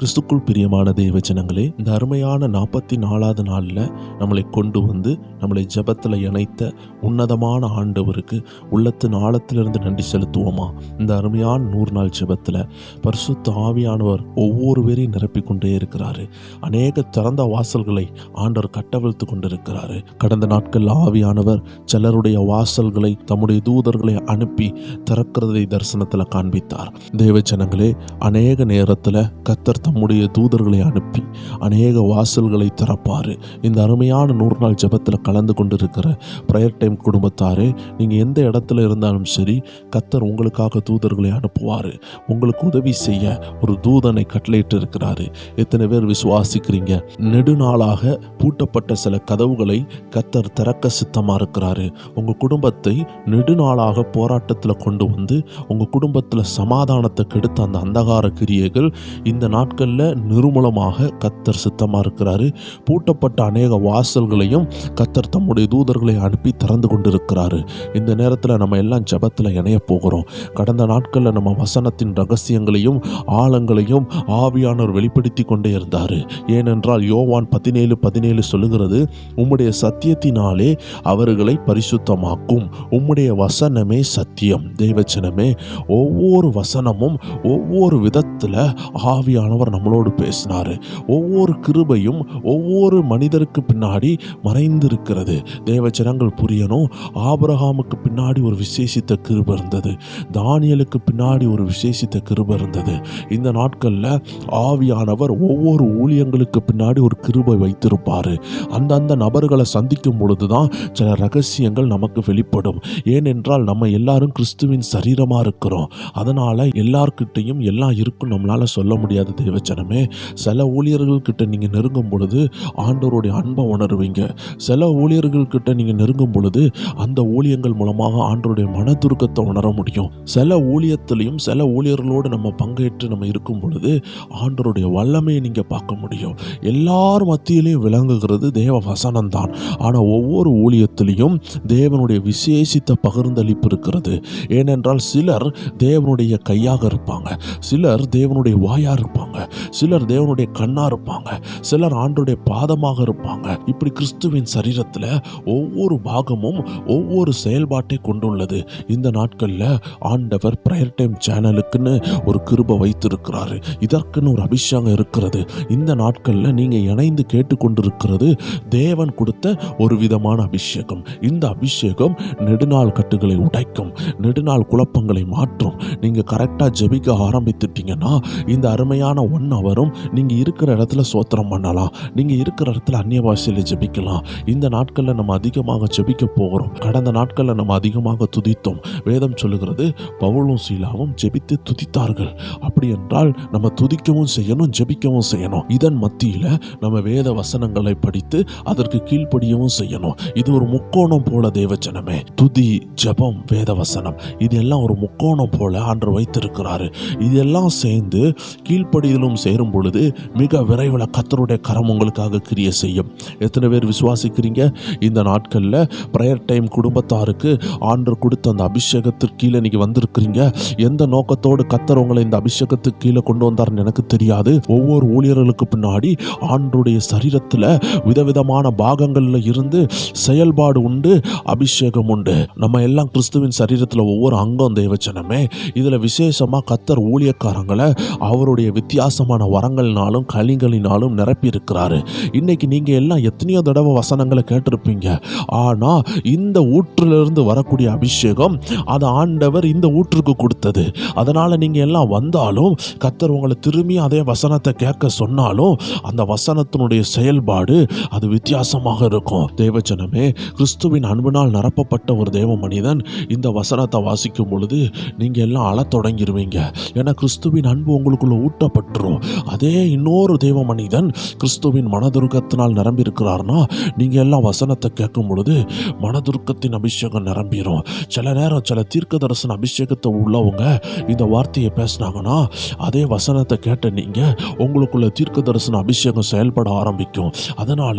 கிறிஸ்துக்குள் பிரியமான தேவ ஜனங்களே, இந்த அருமையான 44வது நாளில் நம்மளை கொண்டு வந்து நம்மளை ஜெபத்தில் இணைத்த உன்னதமான ஆண்டவருக்கு உள்ளத்தின் ஆழத்திலிருந்து நன்றி செலுத்துவோமா? இந்த அருமையான 100 நாள் ஜெபத்தில் பரிசுத்த ஆவியானவர் ஒவ்வொரு பேரையும் நிரப்பிக் கொண்டே இருக்கிறாரு. அநேக திறந்த வாசல்களை ஆண்டவர் கட்டவிழ்த்து கொண்டிருக்கிறாரு. கடந்த நாட்கள் ஆவியானவர் சிலருடைய வாசல்களை தம்முடைய தூதர்களை அனுப்பி திறக்கிறதை தரிசனத்தில் காண்பித்தார். தேவ ஜனங்களே, அநேக நேரத்தில் கர்த்தர் தம்முடைய தூதர்களை அனுப்பி அநேக வாசல்களை திறப்பாரு. இந்த அருமையான 100 நாள் ஜெபத்தில் கலந்து கொண்டிருக்கிற பிரயர் டைம் குடும்பத்தாரே, நீங்கள் எந்த இடத்துல இருந்தாலும் சரி, கர்த்தர் உங்களுக்காக தூதர்களை அனுப்புவார். உங்களுக்கு உதவி செய்ய ஒரு தூதனை கட்டளையிட்டு இருக்கிறாரு. எத்தனை பேர் விசுவாசிக்கிறீங்க? நெடுநாளாக பூட்டப்பட்ட சில கதவுகளை கர்த்தர் திறக்க சித்தமாக இருக்கிறாரு. உங்கள் குடும்பத்தை நெடுநாளாக போராட்டத்தில் கொண்டு வந்து உங்கள் குடும்பத்தில் சமாதானத்தை கெடுத்த அந்த அந்தகார கிரியைகள் இந்த நாட்களில் நிர்மூலமாக கர்த்தர் சித்தமாக இருக்கிறாரு. பூட்டப்பட்ட அநேக வாசல்களையும் கர்த்தர் தம்முடைய தூதர்களை அனுப்பி திறந்து கொண்டிருக்கிறாரு. இந்த நேரத்தில் நம்ம எல்லாம் ஜெபத்தில் இணைய போகிறோம். கடந்த நாட்களில் நம்ம வசனத்தின் ரகசியங்களையும் ஆழங்களையும் ஆவியானவர் வெளிப்படுத்தி கொண்டே இருந்தார். ஏனென்றால் யோவான் 17:17 சொல்லுகிறது, உம்முடைய சத்தியத்தினாலே அவர்களை பரிசுத்தமாக்கும், உம்முடைய வசனமே சத்தியம். தெய்வச்சனமே, ஒவ்வொரு வசனமும் ஒவ்வொரு விதத்தில் ஆவியானவர் நம்மளோடு பேசினாரு. ஒவ்வொரு கிருபையும் ஒவ்வொரு மனிதருக்கு பின்னாடி மறைந்திருக்கிறது. தேவஜனங்கள் புரியணும். ஆபிரகாமுக்கு பின்னாடி ஒரு விசேஷித்த கிருபை இருந்தது. தானியலுக்கு பின்னாடி ஒரு விசேஷித்த கிருபை இருந்தது. இந்த நாட்களில் ஆவியானவர் ஒவ்வொரு ஊழியங்களுக்கு பின்னாடி ஒரு கிருபை வைத்திருப்பார். அந்தந்த நபர்களை சந்திக்கும் பொழுதுதான் சில ரகசியங்கள் நமக்கு வெளிப்படும். ஏனென்றால் நம்ம எல்லாரும் கிறிஸ்துவின் சரீரமாக இருக்கிறோம். அதனால் எல்லார்கிட்டையும் எல்லாம் இருக்கும் நம்மளால் சொல்ல முடியாது. தேவச்சனமே, சில ஊழியர்கள்கிட்ட நீங்கள் நெருங்கும் பொழுது ஆண்டவருடைய அன்பை உணர்வீங்க. சில ஊழியர்கள்கிட்ட நீங்கள் நெருங்கும் பொழுது அந்த ஊழியங்கள் மூலமாக ஆண்டவருடைய மனதுருக்கத்தை உணர முடியும். சில ஊழியத்திலையும் சில ஊழியர்களோடு நம்ம பங்கேற்று நம்ம இருக்கும் பொழுது ஆண்டவருடைய வல்லமையை நீங்கள் பார்க்க முடியும். எல்லார் மத்தியிலையும் விளங்குகிறது தேவ வசனம் தான். ஆனால் ஒவ்வொரு ஊழியத்திலையும் தேவனுடைய விசேஷித்த பகிர்ந்தளிப்பு இருக்கிறது. ஏனென்றால் சிலர் தேவனுடைய கையாக இருப்பாங்க, சிலர் தேவனுடைய வாயா இருப்பாங்க, சிலர் தேவனுடைய கண்ணா இருப்பாங்க, சிலர் ஆண்டவருடைய பாதமாக இருப்பாங்க. இப்படி கிறிஸ்துவின் சரீரத்தில் ஒவ்வொரு பாகமும் ஒவ்வொரு செயல்பாட்டை கொண்டுள்ளது. இந்த நாட்களில் ஆண்டவர் பிரயர் டைம் சேனலுக்குன்னு ஒரு கிருபை வைத்திருக்கிறாரு. இதற்குன்னு ஒரு அபிஷேகம் இருக்கிறது. இந்த நாட்களில் நீங்கள் இணைந்து கேட்டுக்கொண்டிருக்கிறது தேவன் கொடுத்த ஒரு விதமான அபிஷேகம். இந்த அபிஷேகம் நெடுநாள் கட்டுகளை உடைக்கும், நெடுநாள் குழப்பங்களை மாற்றும். நீங்கள் கரெக்டாக ஜெபிக்க ஆரம்பித்துட்டீங்கன்னா இந்த அருமையான 1 ஹவரும் நீங்கள் இருக்கிற இடத்துல சோத்திரம் பண்ணலாம். நீங்கள் இருக்கிற இடத்துல அந்நிய பாஷையில் ஜெபிக்கலாம். இந்த நாட்களில் நம்ம அதிகமாக ஜெபிக்க போகிறோம். கடந்த நாட்களில் நம்ம அதிகமாக துதித்தோம். வேதம் சொல்லுகிறது, பவுலும் சீலாவும் ஜெபித்து துதித்தார்கள். அப்படி என்றால் நம்ம துதிக்கவும் செய்யணும், ஜெபிக்கவும் செய்யணும். இதன் மத்தியில் நம்ம வேத வசனங்களை படித்து அதற்கு கீழ்ப்படியவும் செய்யணும். இது ஒரு முக்கோணம் போல தேவஜனமே. துதி, ஜெபம், வேத வசனம், இதெல்லாம் ஒரு முக்கோணம் போல ஆண்டவர் வைத்திருக்கிறாரு. இதெல்லாம் சேர்ந்து கீழ்ப்படிதலும் சேரும் பொழுது மிக விரைவில் கர்த்தருடைய கரம் உங்களுக்காக கிரியை செய்யும். எத்தனை பேர் விசுவாசிக்கிறீங்க? இந்த நாட்களில் பிரயர் டைம் குடும்பத்தாருக்கு ஆண்டவர் கொடுத்த அந்த அபிஷேகத்திற்கு கீழே நீங்கள் வந்திருக்கிறீங்க. எந்த நோக்கத்தோடு கர்த்தர் உங்களை இந்த அபிஷேகத்துக்கு கீழே கொண்டு வந்தார்னு எனக்கு தெரியாது. ஒவ்வொரு ஊழியர்களுக்கு பின்னாடி ஆண்டவருடைய சரீரத்தில் விதவிதமான பாகங்களில் இருந்து செயல்பாடு உண்டு, அபிஷேகம் உண்டு. நம்ம எல்லாம் கிறிஸ்துவின் சரீரத்தில் ஒவ்வொரு அங்கம் தேவச்சனமே. இதில் விசேஷமாக கர்த்தர் ஊழியக்காரங்களை அவருடைய வித்தியாசமான வரங்களினாலும் கலிகளினாலும் நிரப்பி இருக்கிறாரு. இன்னைக்கு நீங்க எல்லாம் எத்தனையோ தடவை வசனங்களை கேட்டிருப்பீங்க. ஆனா இந்த ஊற்றிலிருந்து வரக்கூடிய அபிஷேகம் அது ஆண்டவர் இந்த ஊற்றுக்கு கொடுத்தது. அதனால நீங்க எல்லாம் வந்தாலும் கர்த்தர் உங்களை திரும்பி அதே வசனத்தை கேட்க சொன்னாலும் அந்த வசனத்தினுடைய செயல்பாடு அது வித்தியாசமாக இருக்கும். தேவஜனமே, கிறிஸ்துவின் அன்பினால் நிரப்பப்பட்ட ஒரு தேவ மனிதன் இந்த வசனத்தை வாசிக்கும் பொழுது நீங்க எல்லாம் அழத் தொடங்கிடுவீங்க. ஏன்னா கிறிஸ்துவின் அன்பு உங்களுக்குள்ள ஊட்டப்பட்டுரும். அதே இன்னொரு தேவ மனிதன் கிறிஸ்துவின் மனதுருக்கத்தினால் நிரம்பி இருக்கிறார்னா நீங்க எல்லாம் வசனத்தை கேட்கும் பொழுது மனதுருக்கத்தின் அபிஷேகம் நிரம்பிடும். சில நேரம் சில தீர்க்க தரிசன அபிஷேகத்தை உள்ளவங்க இந்த வார்த்தையை பேசினாங்கன்னா அதே வசனத்தை கேட்ட நீங்க உங்களுக்குள்ள தீர்க்க தரிசன அபிஷேகம் செயல்பட ஆரம்பிக்கும். அதனால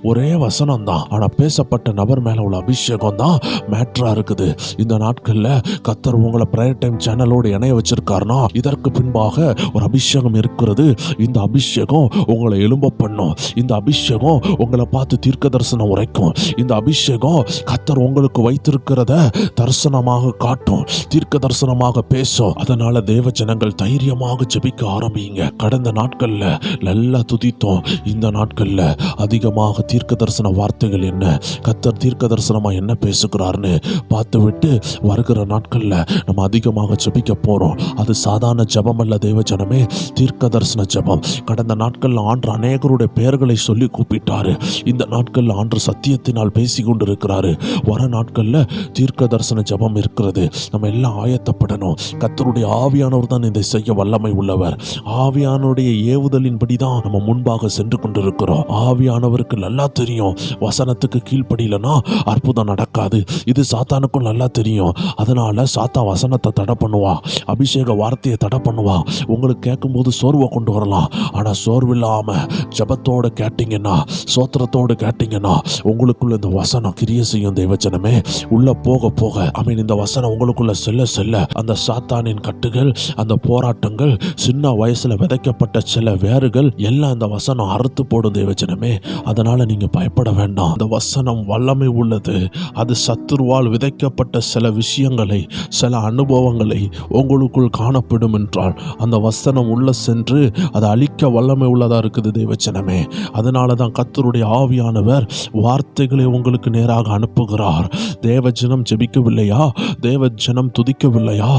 ஒரே வசனம் தான், ஆனா பேசப்பட்ட நபர் மேல உள்ள அபிஷேகம் தான் மேட்ரா இருக்குது. இந்த நாட்கள்ல கர்த்தர் உங்களை பிரயர் டைம் சேனலோடு இணைய வச்சிருக்காருன்னா இதற்கு பின்பாக ஒரு அபிஷேகம் இருக்கிறது. இந்த அபிஷேகம் உங்களை எழும்ப பண்ணும். இந்த அபிஷேகம் உங்களை பார்த்து தீர்க்க தரிசனம் உரைக்கும். இந்த அபிஷேகம் கர்த்தர் உங்களுக்கு வைத்திருக்கிறத தரிசனமாக காட்டும், தீர்க்க தரிசனமாக பேசும். அதனால தேவ ஜனங்கள் தைரியமாக ஜெபிக்க ஆரம்பிங்க. கடந்த நாட்கள்ல நல்லா துதித்தோம். இந்த நாட்கள்ல அதிகமாக தீர்க்க தரிசன வார்த்தைகள் என்ன, கர்த்தர் தீர்க்க தரிசனமா என்ன பேசுகிறார்னு பார்த்து விட்டு வருகிற நாட்கள்ல நம்ம அதிகமாக ஜெபிக்க போறோம். அது சாதாரண ஜெபம் அல்ல தேவ ஜனமே, தீர்க்க தரிசன ஜெபம். கடந்த நாட்கள்ல ஆண்டு அநேகருடைய பெயர்களை சொல்லி கூப்பிட்டாரு. இந்த நாட்கள்ல ஆண்டு சத்தியத்தினால் பேசி கொண்டிருக்கிறாரு. வர நாட்கள்ல தீர்க்க தரிசன ஜெபம் இருக்கிறது. நம்ம எல்லாம் ஆயத்தப்படணும். கர்த்தருடைய ஆவியானவர் தான் இதை செய்ய வல்லமை உள்ளவர். ஆவியானுடைய ஏவுதலின்படி தான் நம்ம முன்பாக சென்று கொண்டிருக்கிறோம். ஆவியானவருக்கு நல்லா தெரியும், வசனத்துக்கு கீழ்ப்படியலனா அற்புதம் நடக்காது. இது சாத்தானுக்கும் நல்லா தெரியும். அதனால சாத்தா வசனத்தை தடை பண்ணுவான், அபிஷேக வார்த்தையை தடை பண்ணுவான். உங்களுக்கு கேட்கும்போது சோர்வை கொண்டு வரலாம். ஆனா சோர்வில்லாம ஜபத்தோடு கேட்டீங்கன்னா, சோத்திரத்தோடு கேட்டீங்கன்னா உங்களுக்குள்ள இந்த வசனம் கிரிய செய்யும். தேவஜனமே, உள்ள போக போக இந்த வசனம் உங்களுக்குள்ள செல்ல செல்ல அந்த சாத்தானின் கட்டுகள், அந்த போராட்டங்கள், சின்ன வயசுல விதைக்கப்பட்ட சில வேர்கள் எல்லாம் இந்த வசனம் அறுத்து போடும். தேவஜனமே, அதனால நீங்க பயப்பட வேண்டாம். இந்த வசனம் வல்லமை உள்ளது. அது சத்துருவால் விதைக்கப்பட்ட சில விஷயங்களை, சில அனுபவங்களை உங்களுக்குள் காணப்படும் என்றால் அந்த வசனம் உள்ள சென்று அதை அழிக்க வல்லமை உள்ளதா இருக்குது. தேவஜனமே, அதனால தான் கர்த்தருடைய ஆவியானவர் வார்த்தைகளை உங்களுக்கு நேராக அனுப்புகிறார். தேவஜனம் ஜெபிக்கவில்லையா? தேவஜனம் துதிக்கவில்லையா?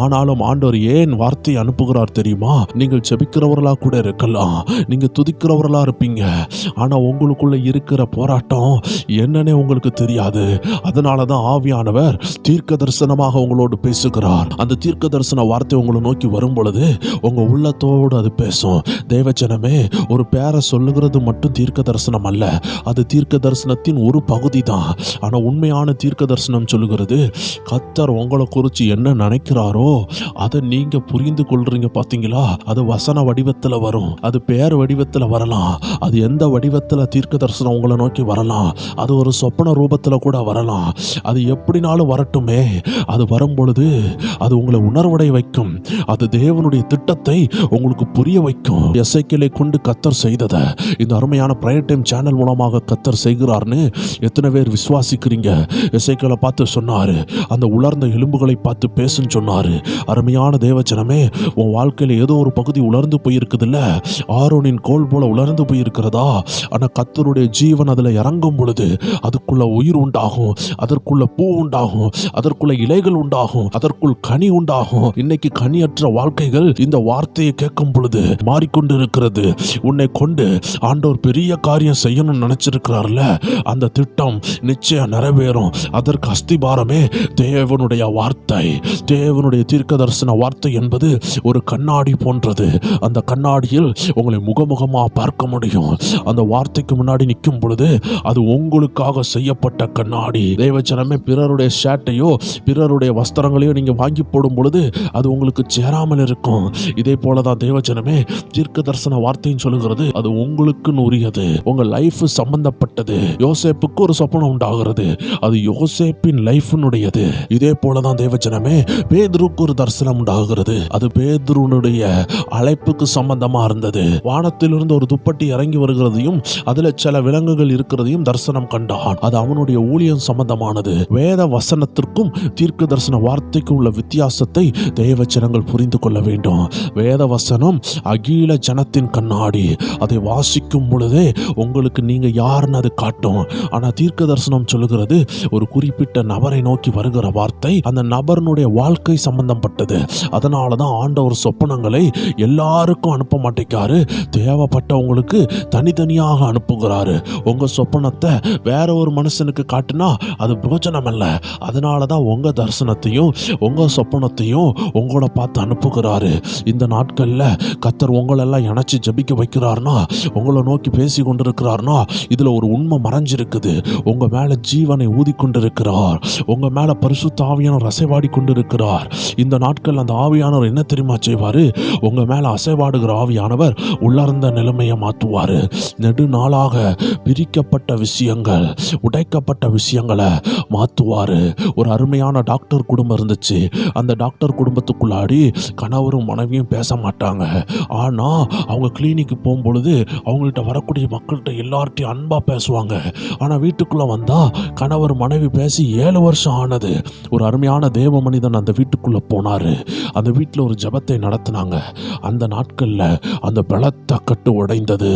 ஆனாலும் ஆண்டவர் ஏன் வார்த்தையை அனுப்புகிறார் தெரியுமா? நீங்கள் ஜெபிக்கிறவர்களா கூட இருக்கலாம், நீங்க துதிக்கிறவர்களா இருப்பீங்க. ஆனா உங்களுக்குள்ள இருக்கிற போராட்டம் என்னன்னே உங்களுக்கு தெரியாது. அதனால தான் ஆவியானவர் தீர்க்க தரிசனமாக உங்களோடு பேசுகிறார். அந்த தீர்க்க தரிசன வார்த்தை உங்களை நோக்கி வரும் பொழுது உங்க உள்ளத்தோடு அது பேசும். தேவஜனமே, ஒரு பேரை சொல்லுகிறது மட்டும் தீர்க்க தரிசனம் அல்ல, அது தீர்க்க தரிசனத்தின் ஒரு பகுதி தான். ஆனா உண்மையான தீர்க்க தரிசனம் சொல்லுகிறது, கர்த்தர் உங்களை குறித்து என்ன நினைக்கிறாரோ அதை நீங்க புரிந்து கொள்றீங்க. பாத்தீங்களா? அது வசன வடிவத்துல வரும், அது பேர் வடிவத்துல வரலாம், அது எந்த வடிவத்துல தீர்க்க தரிசனம் உங்களை நோக்கி வரலாம், அது ஒரு சொப்பன ரூபத்துல கூட வரலாம். அது எப்படினாலும் வரட்டுமே, அது வரும் பொழுது அது உங்களை உணர்வடை வைக்கும். அது தேவனுடைய திட்டத்தை உங்களுக்கு புரிய வைக்கும். எசேக்கியேலை கொண்டு கர்த்தர் செய்ததை இந்த அருமையான பிரையர் டைம் சேனல் மூலமாக கர்த்தர் செய்கிறார்னு எத்தனை பேர் விசுவாசிக்கிறீங்க? எசேக்கியேலை பார்த்து சொன்னாரு, அந்த உலர்ந்த எலும்புகளை பார்த்து பேசுன்னு சொன்னாரு. அருமையான தேவஜனமே, உன் வாழ்க்கையில ஏதோ ஒரு பகுதி உலர்ந்து போயிருக்குதுல்ல, ஆரோனின் கோல் போல உலர்ந்து போயிருக்கிறதா? ஆனா கர்த்தருடைய ஜீவன் அதுல இறங்கும் பொழுது அதுக்குள்ள உயிர் உண்டாகும், அதற்குள்ள பூ உண்டாகும், அதற்குள்ள இலைகள் உண்டாகும், அதற்குள் கனி உண்டாகும். இன்னைக்கு கனியற்ற வாழ்க்கைகள் இந்த வார்த்தையை கேட்கும் பொழுது மாறிக்கொண்டு இருக்கிறது. உன்னை கொண்டு ஆண்டவர் பெரிய காரியம் செய்யணும்னு நினைச்சிருக்கிறார்ல, அந்த திட்டம் நிச்சயம் நிறைவேறும். அதற்கு அஸ்திபாரமே தேவனுடைய வார்த்தை. தேவனுடைய தீர்க்க தரிசன வார்த்தை என்பது ஒரு கண்ணாடி போன்றது. அந்த கண்ணாடியில் உங்களை முகமுகமா பார்க்க முடியும். அந்த வார்த்தைக்கு முன்னாடி நிற்கும் பொழுது அது உங்களுக்காக செய்யப்பட்ட கண்ணாடி. தேவஜனமே, பிறருடைய ஷர்ட்டையோ பிறருடைய வஸ்திரங்களையோ நீங்க வாங்கி போடும் பொழுது அது உங்களுக்கு சேராமல் இருக்கும். இதே போலதான் தேவஜனமே, தீர்க்க தரிசன வார்த்தைன்னு சொல்லுகிறது அது உங்களுக்குன்னு உரியது, உங்க லைஃப் சம்பந்தப்பட்டது. யோசேப்புக்கு ஒரு சொப்பனம் உண்டாகிறது, அது யோசேப்பின் லைஃப்னுடையது. இதே போலதான் தேவஜனமே, பேதுருக்கு ஒரு தரிசனம் உண்டாகிறது, அது பேதுருனுடைய அழைப்புக்கு சம்பந்தமா இருந்தது. வானத்திலிருந்து ஒரு துப்பட்டி இறங்கி வருகிறதையும் அதுல சில விலங்குகள் இருக்கிறதையும் தரிசனம் கண்டான். அது அவனுடைய ஊழியம் சம்பந்தமானது. வேத வசனத்திற்கும் தீர்க்க தரிசன வார்த்தைக்கும் உள்ள வித்தியாசத்தை தேவஜனங்கள் புரிந்து கொள்ள வேண்டும். வேத வசனம் அகில ஜனத்தின் கண்ணாடி. அதை வாசிக்கும் பொழுதே உங்களுக்கு நீங்க யாருன்னு அது காட்டும். ஆனா தீர்க்க தரிசனம் சொல்லுகிறது ஒரு குறிப்பிட்ட நபரை நோக்கி வருகிற வார்த்தை, அந்த நபருடைய வாழ்க்கை சம்பந்தப்பட்டது. அதனாலதான் ஆண்டவர் சொப்பனங்களை எல்லாருக்கும் அனுப்ப மாட்டேங்காரு, தேவைப்பட்டவங்களுக்கு தனித்தனியாக அனுப்புகிறாரு. உங்க சொப்பனத்தை வேற ஒரு மனுஷனுக்கு காட்டினா அது பிரோஜனம் அல்ல. அதனாலதான் உங்க தரிசனத்தையும் உங்க சொப்பனத்தையும் உங்களோட பார்த்து அனுப்புகிறாரு. இந்த நாட்கள்ல கர்த்தர் உங்களெல்லாம் இணைச்சு ஜபிக்க வைக்கிறார்னா, உங்களை நோக்கி பேசி கொண்டிருக்கிறார்னா, இதுல ஒரு உண்மை மறைஞ்சிருக்குது. உங்க மேல ஜீவனை ஊதி கொண்டிருக்கிறார், உங்க மேல பரிசுத்த ஆவியானவர் அசைவாடி கொண்டிருக்கிறார். இந்த நாட்கள் அந்த ஆவியானவர் என்ன தெரியுமா செய்வாரு? உங்க மேல அசைவாடுகிற ஆவியானவர் உள்ளார்ந்த நிலைமையை மாற்றுவாரு. நெடுநாளாக பிரிக்கப்பட்ட விஷயங்கள், உடைக்கப்பட்ட விஷயங்களை மாற்றுவாரு. ஒரு அருமையான டாக்டர் குடும்பம் இருந்துச்சு. அந்த டாக்டர் குடும்பத்துக்குள்ளாடி கணவரும் மனைவியும் பேச மாட்டாங்க. மாட்டாங்க. ஆனா அவங்க கிளினிக்கு போகும்பொழுது அவங்கள்ட்ட வரக்கூடிய மக்கள்கிட்ட எல்லார்ட்டையும் அன்பா பேசுவாங்க. ஆனா வீட்டுக்குள்ள வந்தா கணவர் மனைவி பேசி 7 வருஷம் ஆனது. ஒரு அருமையான தேவ மனிதன் அந்த வீட்டுக்குள்ள போனாரு. அந்த வீட்டில் ஒரு ஜெபத்தை நடத்தினாங்க. அந்த நாட்கள்ல அந்த பலத்த கட்டு உடைந்தது.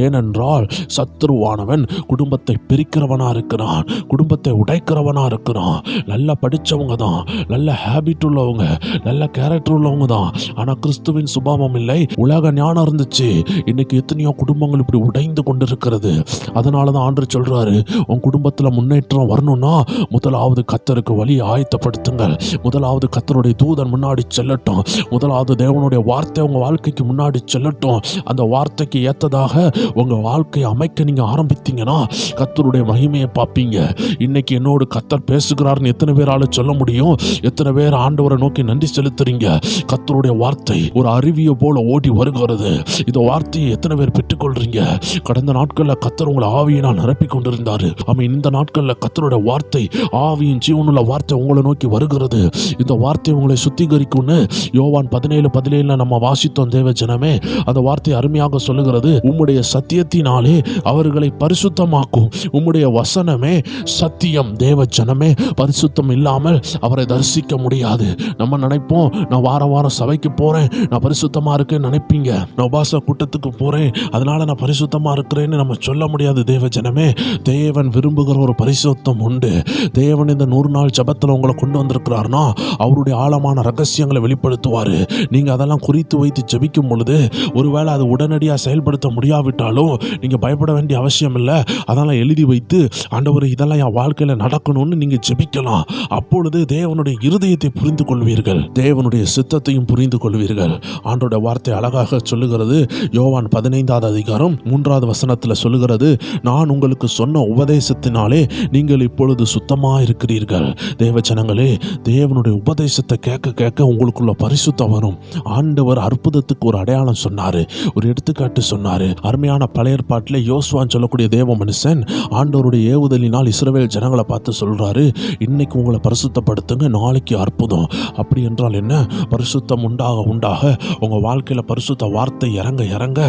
ஏனென்றால் சத்துருவானவன் குடும்பத்தை பிரிக்கிறவனா இருக்கிறான், குடும்பத்தை உடைக்கிறவனா இருக்கிறான். நல்லா படிச்சவங்க தான், நல்ல ஹேபிட் உள்ளவங்க, நல்ல கேரக்டர் உள்ளவங்க தான். ஆனா கிறிஸ்துவின் சுபாவம் இல்லை. உலக ஞானம் இருந்துச்சு. இன்னைக்கு எத்தனையோ குடும்பங்கள் இப்படி உடைந்து கொண்டிருக்கிறது. அதனாலதான் ஆண்டவர் சொல்றாரு, உன் குடும்பத்துல முன்னேற்றம் வரணும்னா முதலாவது கர்த்தருக்கு வழி ஆயத்தப்படுத்துங்கள். முதலாவது கர்த்தருடைய தூதன் முன்னாடி செல்லட்டும். முதலாவது தேவனுடைய வார்த்தை உங்க வாழ்க்கைக்கு முன்னாடி செல்லட்டும். அந்த வார்த்தைக்கு ஏத்ததாக உங்க வாழ்க்கையை அமைக்க நீங்க ஆரம்பித்தீங்கன்னா கர்த்தருடைய மகிமையை பார்ப்பீங்க. இன்னைக்கு என்னோடு கர்த்தர் பேசுகிறார்னு எத்தனை பேரால சொல்ல முடியும்? எத்தனை பேர் ஆண்டவரை நோக்கி நன்றி செலுத்துறீங்க? கர்த்தருடைய வார்த்தை ஒரு அருவியை போல ஓடி வருகிறது. இந்த வார்த்தையை எத்தனை பேர் பெற்றுக்கொள்றீங்க? கடந்த நாட்களில் கர்த்தர் உங்களை ஆவியினால் நிரப்பி கொண்டிருந்தாரு. இந்த நாட்களில் கர்த்தருடைய வார்த்தை, ஆவியின் ஜீவனுள்ள வார்த்தை உங்களை நோக்கி வருகிறது. இந்த வார்த்தை உங்களை சுத்திகரிக்கும்னு யோவான் 17:17 நம்ம வாசித்தோம். தேவ ஜனமே, அந்த வார்த்தை அருமையாக சொல்லுகிறது, உம்முடைய சத்தியத்தினாலே அவர்களை பரிசுத்தமாக்கும். உம்முடைய வசனமே சத்தியம். தேவ ஜனமே, பரிசுத்தம் இல்லாமல் அவரை தரிசிக்க முடியாது. நம்ம நினைப்போம், நான் வாரம் வாரம் சபைக்கு போறேன், நான் பரிசுத்தமா இருக்கேன்னு நினைப்பீங்க. நான் உபாச கூட்டத்துக்கு போறேன், அதனால நான் பரிசுத்தமா இருக்கிறேன்னு நம்ம சொல்ல முடியாது. தேவ ஜனமே, தேவன் விரும்புகிற ஒரு பரிசுத்தம் உண்டு. தேவன் இந்த 100 நாள் ஜபத்தில் உங்களை கொண்டு வந்திருக்கிறார்னா அவருடைய ஆழமான ரகசியங்களை வெளிப்படுத்துவாரு. நீங்க அதெல்லாம் குறித்து வைத்து ஜெபிக்கும் பொழுது ஒருவேளை அது உடனடியாக செயல்படுத்த முடியாவிட்டாலும் நீங்க பயப்பட வேண்டிய அவசியம் இல்லை. அதெல்லாம் எழுதி வைத்து, ஆண்டவர் இதெல்லாம் என் வாழ்க்கையில நடக்கணும்னு நீங்க ஜெபிக்கலாம். அப்பொழுது தேவனுடைய இருதயத்தை புரிந்து கொள்வீர்கள், தேவனுடைய சித்தத்தையும் புரிந்து கொள்வீர்கள். ஆண்டோட வார்த்தை அழகாக சொல்லுகிறது. யோவான் 15:3 சொல்லுகிறது, நான் உங்களுக்கு சொன்ன உபதேசத்தினாலே நீங்கள் இப்பொழுது சுத்தமா இருக்கிறீர்கள். தேவ ஜனங்களே, தேவனுடைய உபதேசத்தை கேட்க கேட்க உங்களுக்குள்ள பரிசுத்தம் வரும். ஆண்டவர் அற்புதத்துக்கு ஒரு அடையாளம் சொன்னாரு, ஒரு எடுத்துக்காட்டு சொன்னாரு. அருமையான பழைய ஏற்பாட்டில் யோசுவான்னு சொல்லக்கூடிய தேவ மனுஷன் ஆண்டவருடைய ஏவுதலினால் இஸ்ரவேல் ஜனங்களை பார்த்து சொல்றாரு, இன்னைக்கு உங்களை பரிசுத்தப்படுத்துங்க, நாளைக்கு அற்புதம். அப்படி என்றால் என்ன? பரிசுத்தம் உண்டாக உண்டாக உங்க வாழ்க்கையில பரிசுத்த வார்த்தை இறங்க இறங்க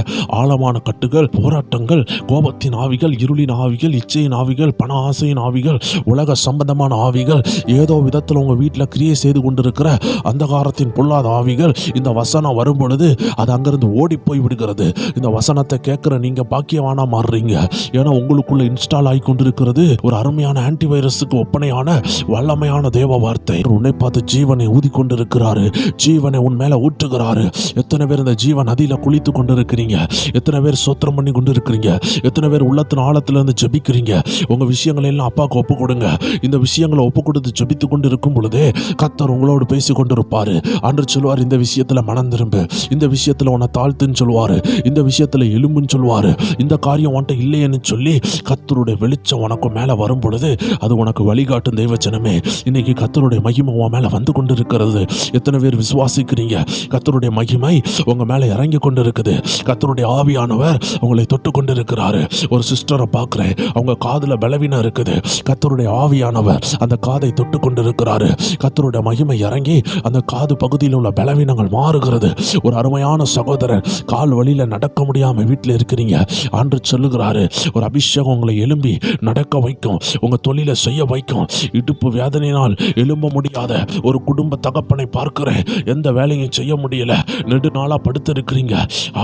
ஆழமான கட்டுகள், போராட்டங்கள், கோபத்தின் ஆவிகள், இருளின் ஆவிகள், இச்சையின் ஆவிகள், பண ஆசையின் ஆவிகள், உலக சம்பந்தமான ஆவிகள், ஏதோ விதத்தில் உங்க வீட்டில் கிரியை செய்து கொண்டிருக்கிற அந்தகாரத்தின் பொல்லாத ஆவிகள், இந்த வசனம் வரும் பொழுது அது அங்கிருந்து ஓடி போய் விடுகிறது. இந்த வசனத்தை கேட்கிற நீங்க பாக்கியவானா மாறுறீங்க. ஏன்னா உங்களுக்குள்ள இன்ஸ்டால் ஆகி கொண்டிருக்கிறது ஒரு அருமையான ஆன்டிவைரஸுக்கு ஒப்பனையான வல்லமையான தேவ வார்த்தை. உன்னை பார்த்து ஜீவனை ஊதி கொண்டிருக்கிறாரு, ஜீவனை உன் மேல ஊற்றுகிறாரு. எத்தனை பேர் இந்த ஜீவன் நதியில குளித்து கொண்டிருக்கிறீங்க? எத்தனை பேர் சோத்திரம் பண்ணி கொண்டிருக்கிறீங்க? எத்தனை பேர் உள்ளத்தின் ஆழத்துல இருந்து ஜெபிக்கிறீங்க? உங்க விஷயங்களை எல்லாம் அப்பாவுக்கு ஒப்பு கொடுங்க. இந்த விஷயங்களை ஒப்பு கொடுத்து ஜெபித்து கொண்டு இருக்கும் பொழுதே கர்த்தர் உங்களோடு பேசி கொண்டிருப்பாரு. அன்று சொல்லுவார், இந்த விஷயத்துல மனம் திரும்பு, இந்த விஷயத்துல உன்னை தாழ்த்துன்னு சொல்லுவாரு, இந்த விஷயத்துல எலும்புன்னு சொல்லுவாரு. இந்த காரியம் உன்ட்ட இல்லையேன்னு சொல்லி கர்த்தருடைய வெளிச்சம் உனக்கு மேல வரும் பொழுது அது உனக்கு வழிகாட்டும். தெய்வ ஜனமே, இன்னைக்கு கர்த்தருடைய மகிமை உன் மேல வந்து கொண்டிருக்கிறது. எத்தனை பேர் விசுவாசிக்கிறீங்க? கர்த்தருடைய மகிமை உங்க மேல இறங்கி கொண்டிருக்குது. கர்த்தருடைய ஆவியானவர் உங்களை தொட்டு கொண்டிருக்கிறாரு. ஒரு சிஸ்டரை பார்க்கிறேன், அவங்க காதுல பலவீனம் இருக்குது. கர்த்தருடைய ஆவியானவர் அந்த காதை தொட்டு கொண்டிருக்கிறாரு. கர்த்தருடைய மகிமை இறங்கி அந்த காது பகுதியில் உள்ள பலவீனங்கள் மாறுகிறது. ஒரு அருமையான சகோதரர், கால் வழியில நடக்க முடியாம வீட்டில் இருக்கிறீங்க, ஆண்டு சொல்லுகிறாரு, ஒரு அபிஷேகம் உங்களை எழும்பி நடக்க வைக்கும், உங்க தொழிலை செய்ய வைக்கும். இடுப்பு வேதனையினால் எழும்ப முடியாத ஒரு குடும்ப தகப்பனை பார்க்கிறேன், எந்த வேலையும் செய்ய முடியல, நெடுநாளா படுத்து இருக்கிறீங்க.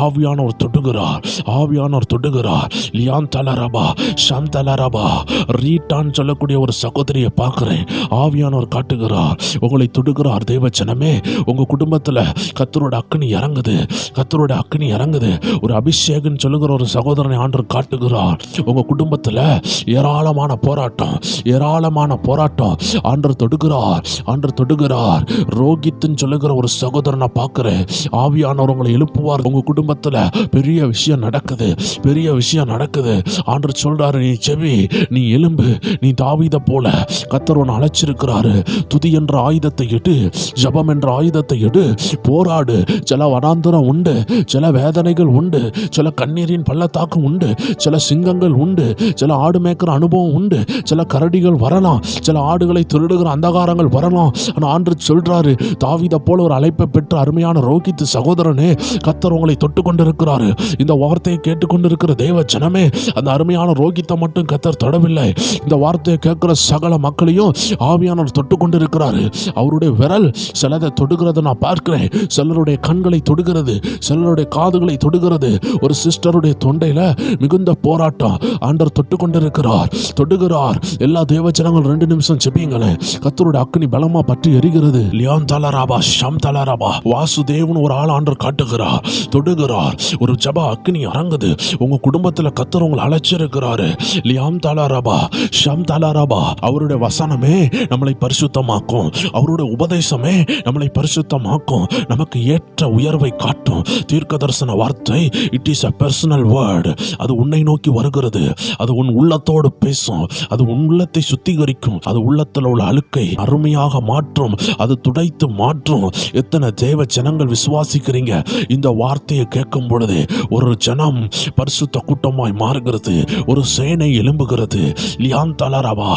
ஆவியானவர் தொடுகிறார், ஆவியானவர் தொடுகிறார். லியான் தலரபா சந்தலரபா ரீட்டான் சொல்லக்கூடிய ஒரு சகோதரியை பார்க்கிறேன், ஆவியானவர் காட்டுகிறார், உங்களை தொடுகிறார். தேவ ஜனமே, உங்க குடும்பத்துல கர்த்தரோட அக்கினி இறங்குது, கர்த்தரோட அக்கினி இறங்குது. ஒரு அபிஷேகம் சொல்லுகிற ஒரு சகோதரனை ஆண்டவர் காட்டுகிறார். உங்க குடும்பத்துல ஏராளமான போராட்டம், ஏராளமான போராட்டம். ஆண்டவர் தொடுகிறார், ஆண்டவர் தொடுகிறார். ரோகித்துன்னு சொல்லுகிற ஒரு சகோதரனை பார்க்கிறேன், ஆவியானவர் உங்களை எழுப்புவார். உங்க குடும்பத்துல பெரிய விஷயம் நடக்குது, பெரிய விஷயம் நடக்குது. ஆண்டவர் சொல்றாரு, நீ செவி, நீ எலும்பு, நீ தாவீதை போல கர்த்தர் உன்னை அழைச்சிருக்கிறாரு. துதி என்ற ஆயுதத்தை எடு, ஜபம் என்ற ஆயுதத்தை எடு, போராடு. சில வனாந்தரம் உண்டு, சில வேதனைகள் உண்டு, சில கண்ணீரின் பள்ளத்தாக்கு உண்டு, சில சிங்கங்கள் உண்டு, சில ஆடு மேய்க்கிற அனுபவம் உண்டு, சில கரடிகள் வரலாம், சில ஆடுகளை திருடுகிற அந்தகாரங்கள் வரலாம். ஆனால் ஆண்டவர் சொல்றாரு, தாவீதை போல ஒரு அழைப்பை பெற்ற அருமையான ரோகித் சகோதரனே, கர்த்தர் உங்களை தொட்டு கொண்டிருக்கிறாரு. இந்த வார்த்தையை கேட்டுக்கொண்டிருக்கிற தேவ ஜனமே, அந்த அருமையான ரோகித்தை மட்டும் கர்த்தர் தொடவில்லை. இந்த வார்த்தையை கேட்கிற சகல மக்களையும் ஆவியானவர் தொட்டு கொண்டிருக்கிறாரு. அவருடைய விரல் சிலதை தொடுகிறத நான் பார்க்கிறேன். சிலருடைய கண்களை தொடுகிறது, சிலருடைய காதுகளை தொடுகிறது. ஒரு சிஸ்டருடைய தொண்டையில மிகுந்த போராட்டம். ஆண்டவர் தொட்டு கொண்டிருக்கிறார், தொடுகிறார். எல்லா தேவ ஜனங்கள் 2 நிமிஷம் ஜெபியுங்களேன். கர்த்தருடைய அக்கினி பலமா பற்றி எரிகிறது. லியான் தலராபா ஷம் தலராபா வாசுதேவன் ஒரு ஆள் ஆண்டவர் காட்டுகிறார், தொடுகிறார். ஒரு ஜப அக்கினி இறங்குது. உங்க குடும்பத்துல கர்த்தர் உங்களை அழைச்சிருக்கிறாரு. லியாம் தலராபா ஷம் தலராபா. அவருடைய வசனமே நம்மளை பரிசுத்தமாக்கும். அவருடைய உபதேசமே நம்மளை பரிசுத்தமாக்கும். நமக்கு ஏற்ற உயர்வை காட்டும். தீர்க்க தரிசன வார்த்தை it is a personal word. அது உன்னை நோக்கி வருகிறது. அது உன் உள்ளத்தோடு பேசும். அது உன் உள்ளத்தை சுத்திகரிக்கும். அது உள்ளத்தில் உள்ள அழுக்கை அருமையாக மாற்றும். அது துடைத்து மாற்றும். எத்தனை தேவ ஜனங்கள் விசுவாசிக்கிறீங்க? இந்த வார்த்தையை கேட்கும் பொழுது ஒரு ஜனம் பரிசுத்த கூட்டமாய் மாறுகிறது. ஒரு சேனை எழும்புகிறது. Leon தலரபா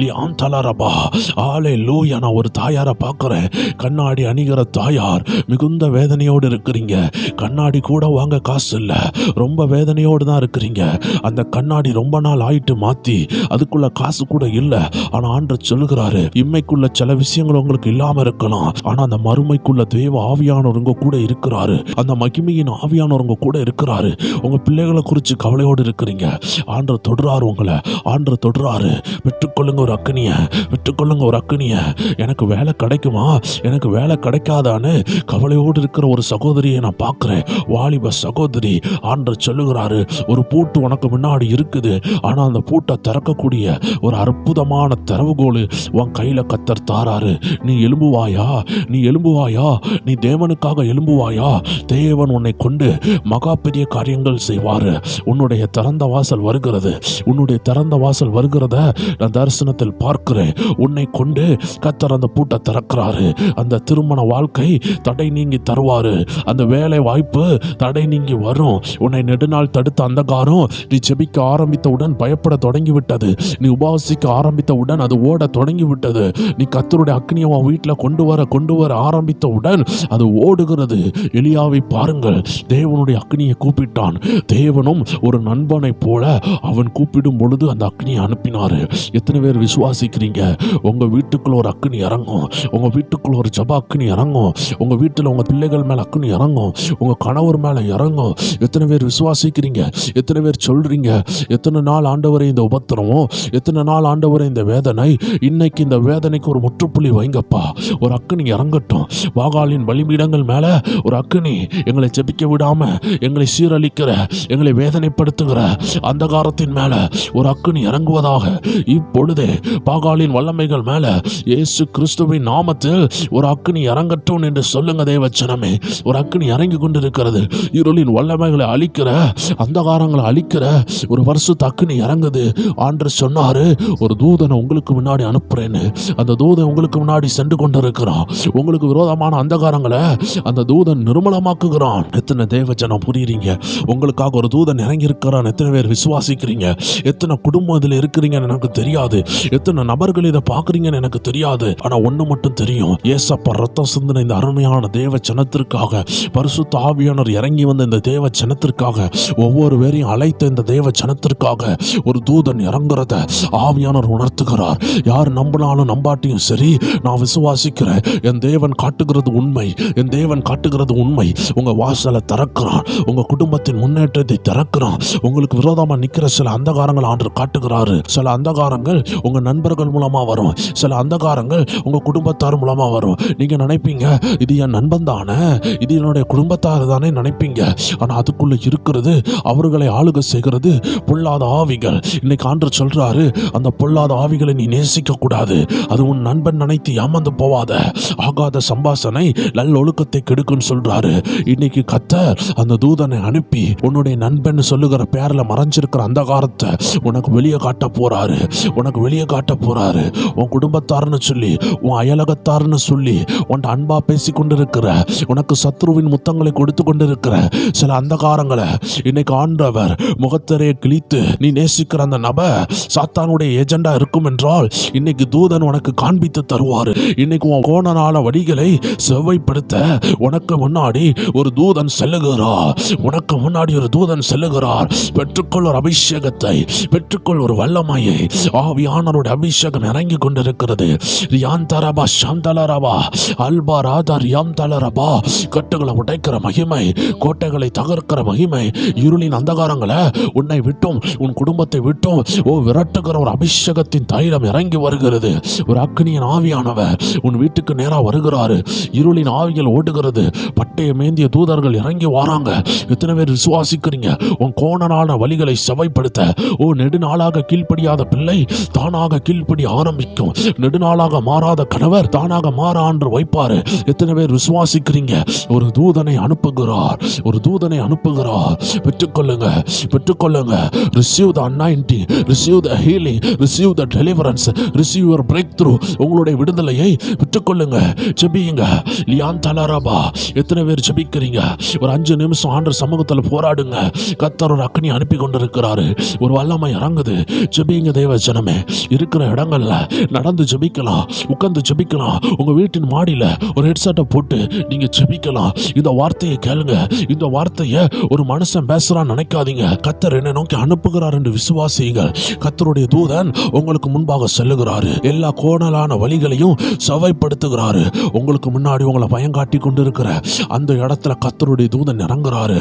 Leon தலரபா. ஹல்லேலூயா. நான் ஒரு தாயாரை பார்க்கிறேன். கண்ணாடி அணிகிற தாயார். மிகுந்த வேதனையோடு இருக்கிறீங்க. கண்ணாடி கூட வாங்க காசு இல்லை. ரொம்ப வேதனையோடு தான் இருக்கிறீங்க. அந்த கண்ணாடி ரொம்ப நாள் ஆயிட்டு மாத்தி அதுக்குள்ள காசு கூட இல்லை. ஆனா ஆண்டவர் சொல்லுகிறாரு, இம்மைக்குள்ள சில விஷயங்கள் உங்களுக்கு இல்லாம இருக்கலாம், ஆனா அந்த மறுமைக்குள்ள தேவ ஆவியானவர் உங்க கூட இருக்கிறாரு. அந்த மகிமையின் ஆவியானவர் உங்க கூட இருக்கிறாரு. உங்க பிள்ளைகளை குறித்து கவலையோடு இருக்கிறீங்க. ஆண்டவர் தொடுறாரு உங்களை. ஆண்டவர் தொடுறாரு. பெற்றுக்கொள்ளுங்க ஒரு அக்கினிய, பெற்றுக்கொள்ளுங்க ஒரு அக்கினிய. எனக்கு வேலை கிடைக்குமா, எனக்கு வேலை கிடைக்காதான்னு கவலையோடு இருக்கிற ஒரு சகோதரியை நான் பார்க்கிறேன். வாலிப சகோதரி. ஆண்டவர் சொல்லுகிறாரு, ஒரு பூட்டு உனக்கு முன்னாடி இருக்குது, ஆனா அந்த பூட்டை திறக்கக்கூடிய ஒரு அற்புதமான திறவுகோல் உன் கையில கர்த்தர் தாராரு. நீ எழும்புவாயா, நீ எழும்புவாயா, நீ தேவனுக்காக எழும்புவாயா? தேவன் உன்னை கொண்டு மகா பெரிய காரியங்கள் செய்வாரு. உன்னுடைய திறந்த வாசல் வருகிறது. உன்னுடைய திறந்த வாசல் வருகிறத நான் தரிசனத்தில் பார்க்கிறேன். உன்னை கொண்டு கர்த்தர் அந்த பூட்டை திறக்கிறாரு. அந்த திருமண வாழ்க்கை தடை நீங்கி தருவாரு. அந்த வேலை வாய்ப்பு தடை நீங்கி வரும். உன்னை நெடுநாள் தடுத்த அந்தகாரம் நீ ஜெபிக்க ஆரம்பித்தவுடன் பயப்பட தொடங்கிவிட்டது. நீ உபவாசிக்க ஆரம்பித்தவுடன் அது ஓட தொடங்கிவிட்டது. நீ கர்த்தருடைய அக்னியை உன் வீட்டில் கொண்டு வர ஆரம்பித்தவுடன் அது ஓடுகிறது. எலியாவை பாருங்கள். தேவனுடைய அக்னியை கூப்பிட்டான். தேவனும் ஒரு நண்பனை போல அவன் கூப்பிடும் பொழுது அந்த அக்னியை அனுப்பினாரு. எத்தனை பேர் விசுவாசிக்கிறீங்க? உங்க வீட்டுக்குள்ள ஒரு அக்னி இறங்கும். உங்க வீட்டுக்குள்ள ஒரு ஜப அக்னி இறங்கும். உங்க வீட்டில் உங்க பிள்ளைகள் மேல அக்னி இறங்கும். உங்க கணவர் மேல இறங்கும். எத்தனை பேர் விசுவாசிக்கிறீங்க? எத்தனை பேர் சொல்றீங்க? எத்தனை நாள் ஆண்டவரை இந்த உபத்திரமும், எத்தனை நாள் ஆண்டவரை இந்த வேதனை, இன்னைக்கு இந்த வேதனைக்கு ஒரு முற்றுப்புள்ளி வைங்கப்பா. ஒரு அக்னி இறங்கட்டும். பாகாலின் பலிபீடங்கள் மேல ஒரு அக்னி எங்களை ஜெபிக்க விடாம எங்களை சீரழிக்கிற, எங்களை வேதனைப்படுத்துகிற அந்தகாரத்தின் மேல ஒரு அக்னி இறங்குவதாக இப்பொழுதே. பாகாலின் வல்லமைகள் மேல இயேசு கிறிஸ்துவின் நாமத்தில் ஒரு அக்னி இறங்கட்டும் என்று சொல்லுங்க தேவச்சனமே. ஒரு அக்னி இறங்கி கொண்டிருக்கிறது. இருளின் வல்லமைகளை அழிக்கிற, அந்தகாரங்களை அழிக்கிற ஒரு பரிசுத்த அக்னி இறங்குது. ஆண்டவர் சொன்னாரு, ஒரு தூதனை உங்களுக்கு முன்னாடி அனுப்புறேன்னு. அந்த தூதன் உங்களுக்கு முன்னாடி சென்று கொண்டிருக்கிறான். உங்களுக்கு விரோதமான அந்தகாரங்களை அந்த தூதன் நிர்மலமாக்குகிறான். எத்தனை தேவஜனம் புரியுறீங்க? உங்களுக்காக ஒரு தூதன் இறங்கி இருக்கிறான். எத்தனை பேர் விசுவாசிக்கிறீங்க? எத்தனை குடும்பம் இதில் இருக்கிறீங்கன்னு எனக்கு தெரியாது. எத்தனை நபர்கள் இதை பார்க்குறீங்கன்னு எனக்கு தெரியாது. ஆனா ஒண்ணு மட்டும் தெரியும், ஏசப்பா ரத்தம் சிந்தின இந்த அருமையான தேவ ஜனத்திற்காக, பரிசுத்த ஆவியானவர் இறங்கி வந்த இந்த தேவ ஜனத்திற்காக, ஒவ்வொரு பேரையும் அழைத்த இந்த தேவ ஜனத்திற்காக ஒரு தூதன் இறங்குறத ஆவியானவர் உணர்த்துகிறார். யார் நம்பினாலும் நம்பாட்டியும் சரி, நான் விசுவாசிக்கிறேன். என் தேவன் காட்டுகிறது உண்மை. என் தேவன் காட்டுகிறது உண்மை. உங்க வாசலை திறக்கிறான். உங்க குடும்பத்தின் முன்னேற்றத்தை திறக்கிறான். உங்களுக்கு விரோதமா நிக்கிற சில அந்தகாரங்கள் ஆண்டவர் காட்டுகிறாரு. சில அந்தகாரங்கள் உங்க நண்பர்கள் மூலமா வரும். சில அந்தகாரங்கள் உங்க குடும்பத்தார் மூலமா வரும். நீங்க நினைப்பீங்க, இது என் நண்பன் தானே, இது என்னுடைய குடும்பத்தார் தானே நினைப்பீங்க. ஆனா அதுக்குள்ள இருக்கிறது, அவர்களை ஆளுகை செய்கிறது பொல்லாத ஆவிகள். இன்னைக்கு ஆண்டவர் சொல்றாரு, அந்த பொல்லாத ஆவிகளை நீ நேசிக்க கூடாது. அது உன் நண்பன் நினைத்து ஏமாந்து போவாத. ஆகாத சம்பாசனை நல்லொழுக்கத்தை கெடுக்குன்னு சொல்றாரு. இன்னைக்கு கர்த்தர் அந்த தூதனை அனுப்பி உன்னுடைய நண்பன் சொல்லுகிற பேர்ல மறைஞ்சிருக்கிற அந்தகாரத்தை உனக்கு வெளியே காட்ட போறாரு. உனக்கு வெளியே காட்ட போறாரு. உன் குடும்பத்தார்னு சொல்லி, உன் அயலகத்தார்னு சொல்லி, உன் அன்பா பேசி கொண்டிருக்கிற, உனக்கு சத்ருவின் முத்தங்களை கொடுத்து கொண்டிருக்கிற சில அந்தகாரங்களை இன்னைக்கு ஆண்டவர் முகத்தரையை கிழித்து, நீ நேசிக்கிற அந்த நபர் சாத்தானுடைய ஏஜெண்டா இருக்கும் என்றால் இன்னைக்கு தூதன் உனக்கு காண்பித்து தருவாரு. இன்னைக்கு உன் கோணனால வழிகளை செவ்வைப்படுத்த உனக்கு முன்னாடி ஒரு தூதன் செல்லுகிறார், உனக்கு முன்னாடி ஒரு தூதன் செல்லுகிறார். பெற்றுக்கொள் ஒரு அபிஷேகத்தை, பெற்றுக்கொள் ஒரு வல்லமையை. ஆவியானவருடைய அபிஷேகம் இறங்கி கொண்டிருக்கிறது. ரியாந்தரபா சாந்தலரபா அல்பா ராதா ரியாந்தலரபா. கட்டுகளை உடைக்கிற மகிமை, கோட்டைகளை தகர்க்கிற மகிமை, இருளின் அந்தகாரங்களை உன்னை விட்டும் உன் குடும்பத்தை விட்டும் விரட்டுகிற ஒரு அபிஷேகத்தின் தைலம் இறங்கி வருகிறது. ஒரு அக்னியின் ஆவியானவர் உன் வீட்டுக்கு நேரா வருகிறாரு. இருளின் ஆவிகள் ஓடுகிறது. பட்டைய மேந்திய தூதர்கள் இறங்கி வராங்க. எத்தனை பேர் விசுவாசிக்கிறீங்க? உன் கோணனான வழிகளை செவைப்படுத்த நெடுநாளாக கீழ்ப்படியாத பிள்ளை தானாக கீழ்ப்படி ஆரம்பிக்கும். நெடுநாளாக மாறாத கணவர் தானாக மாற ஆண்டு வைப்பாரு. எத்தனை பேர் விசுவாசிக்கிறீங்க? ஒரு தூதனை அனுப்புகிறார், ஒரு தூதனை அனுப்புகிறார். பெற்றுக்கொள்ளுங்க, பெற்றுக்கொள்ளுங்க. Receive the anointing, receive the healing, receive the deliverance, receive your breakthrough. உங்களுடைய விடுதலையை பெற்றுக்கொள்ளுங்க. ஜெபியுங்க. லியான் தலரபா. எத்தனை பேர் ஜெபிக்கிறீங்க? ஒரு 5 நிமிஷம் ஆண்டவர் சமூகத்தில் போராடுங்க. கர்த்தர் ஒரு அக்னி அனுப்பி கொண்டிருக்கிறாரு. ஒரு வல்லமை இறங்குது. ஜெபியுங்க தேவ ஜனமே. இருக்கிற இடங்கள்ல நடந்து ஜெபிக்கலாம், உட்கார்ந்து ஜெபிக்கலாம். உங்க வீட்டின் மாடியில ஒரு ஹெட்செட்டை போட்டு நீங்க ஜெபிக்கலாம். இந்த வார்த்தையை கேளுங்க. இந்த வார்த்தையை ஒரு மனுஷன் பேசுறான்னு நினைக்காதீங்க. கர்த்தர் என்னை நோக்கி அனுப்புகிறார் என்று விசுவாசியுங்கள். கர்த்தருடைய தூதன் உங்களுக்கு முன்பாக செல்லுகிறாரு. எல்லா கோணலான வழிகளையும் செவைப்படுத்துகிறாரு. உங்களுக்கு முன்னாடி உங்களை பயங்காட்டி கொண்டிருக்கிற அந்த இடத்துல கர்த்தருடைய தூதன் இறங்குறாரு.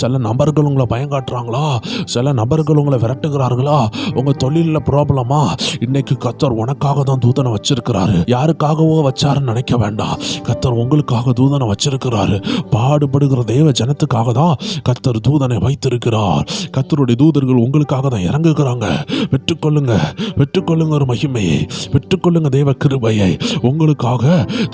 சில நபர்கள் உங்களை பயங்காட்டுறாங்களா? சில நபர்கள் உங்களை விரட்டுகிறார்களா? உங்க தொழில ப்ராப்ளமா? இன்னைக்கு கர்த்தர் உனக்காக தான் தூதனை வச்சிருக்கிறாரு. யாருக்காகவோ வச்சாருன்னு நினைக்க வேண்டாம். கர்த்தர் உங்களுக்காக தூதனை வச்சிருக்கிறாரு. பாடுபடுகிற தேவ ஜனத்துக்காக தான் கர்த்தர் தூதனை வைத்திருக்கிறார். கர்த்தருடைய தூதர்கள் உங்களுக்காக தான் இறங்குகிறாங்க. பெற்றுக்கொள்ளுங்க, பெற்றுக்கொள்ளுங்க ஒரு மகிமையை, பெற்றுக்கொள்ளுங்க தேவ கிருபையை. உங்களுக்காக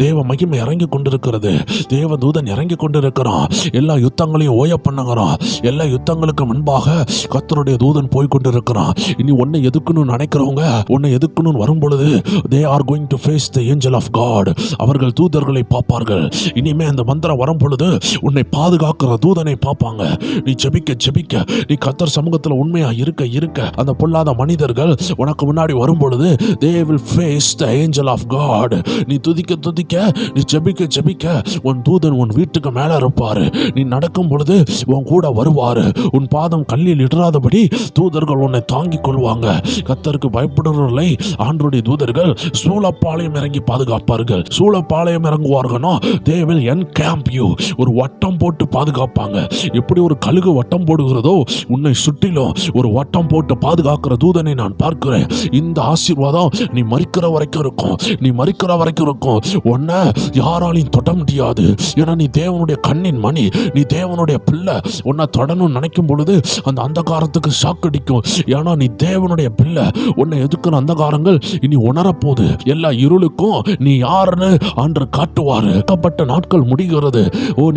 தேவ மகிமை இறங்கி கொண்டிருக்கிறது. தேவ தூதன் இறங்கி கொண்டிருக்கிறான். எல்லா யுத்தங்களையும் ஓய பண்ணுகிறான். எல்லா யுத்தங்களுக்கு முன்பாக கர்த்தருடைய தூதன் போய் கொண்டிருக்கிறான். இனி உன்னை எதுக்கணும்னு நினைக்கிறவங்க உன்னை எதுக்கணும்னு வரும் பொழுது they are going to face the angel of God. அவர்கள் தூதர்களை பார்ப்பார்கள். இனிமே அந்த மந்திரம் வரும் பொழுது உன்னை பாதுகாக்கிற தூதனை பார்ப்பாங்க. நீ ஜெபிக்க ஜெபிக்க, நீ கர்த்தர் சமூகத்தில் உண்மையா இருக்க இருக்க, அந்த பொல்லாத மனிதர்கள் உனக்கு முன்னாடி வரும் பொழுது they will face the angel of God. நீ துதிக்க துதிக்க, நீ ஜெபிக்க ஜெபிக்க, உன் தூதன் உன் வீட்டுக்கு மேல இருப்பாரு. நீ நடக்கும் பொழுது உன் கூட வருவாரு. உன் பாதம் கல்லில் இடராதபடி தூதர்கள் உன்னை தாங்கிக் கொள்வாங்க. கர்த்தருக்கு பயப்படுறவர்களை ஆண்டவருடைய தூதர்கள் சூழப்பாளையம் இறங்கி பாதுகாப்பார்கள். சூழப்பாளையம் இறங்குவார்களோ they will encamp you. ஒரு வட்டம் போட்டு பாதுகாப்பாங்க. எப்படி ஒரு கழுகு வட்டம் போடுகிறதோ உன்னை சுற்றிலும் ஒரு வட்டம் போட்டு பாதுகாக்கிற தூதனை நான் பார்க்கிறேன். இந்த ஆசீர்வாதம் நீ மரிக்கிற வரைக்கும் இருக்கும். நீ மரிக்கிற வரைக்கும் இருக்கும். உன்னை யாராலையும் தொட முடியாது. ஏன்னா நீ தேவனுடைய கண்ணின் மணி, நீ தேவனுடைய பிள்ளை. உன்னை தொடணும்னு நினைக்கும் பொழுது அந்த அந்தகாரத்துக்கு சாக்கடிக்கும். ஏன்னா நீ தேவனுடைய பிள்ளை. உன்னை எதுக்குற அந்தகாரங்கள் இனி உணரப்போகுது. எல்லா இருளுக்கும் நீ யாருன்னு ஆண்டு காட்டுவாரு. ஒடுக்கப்பட்ட நாட்கள் முடிகிறது.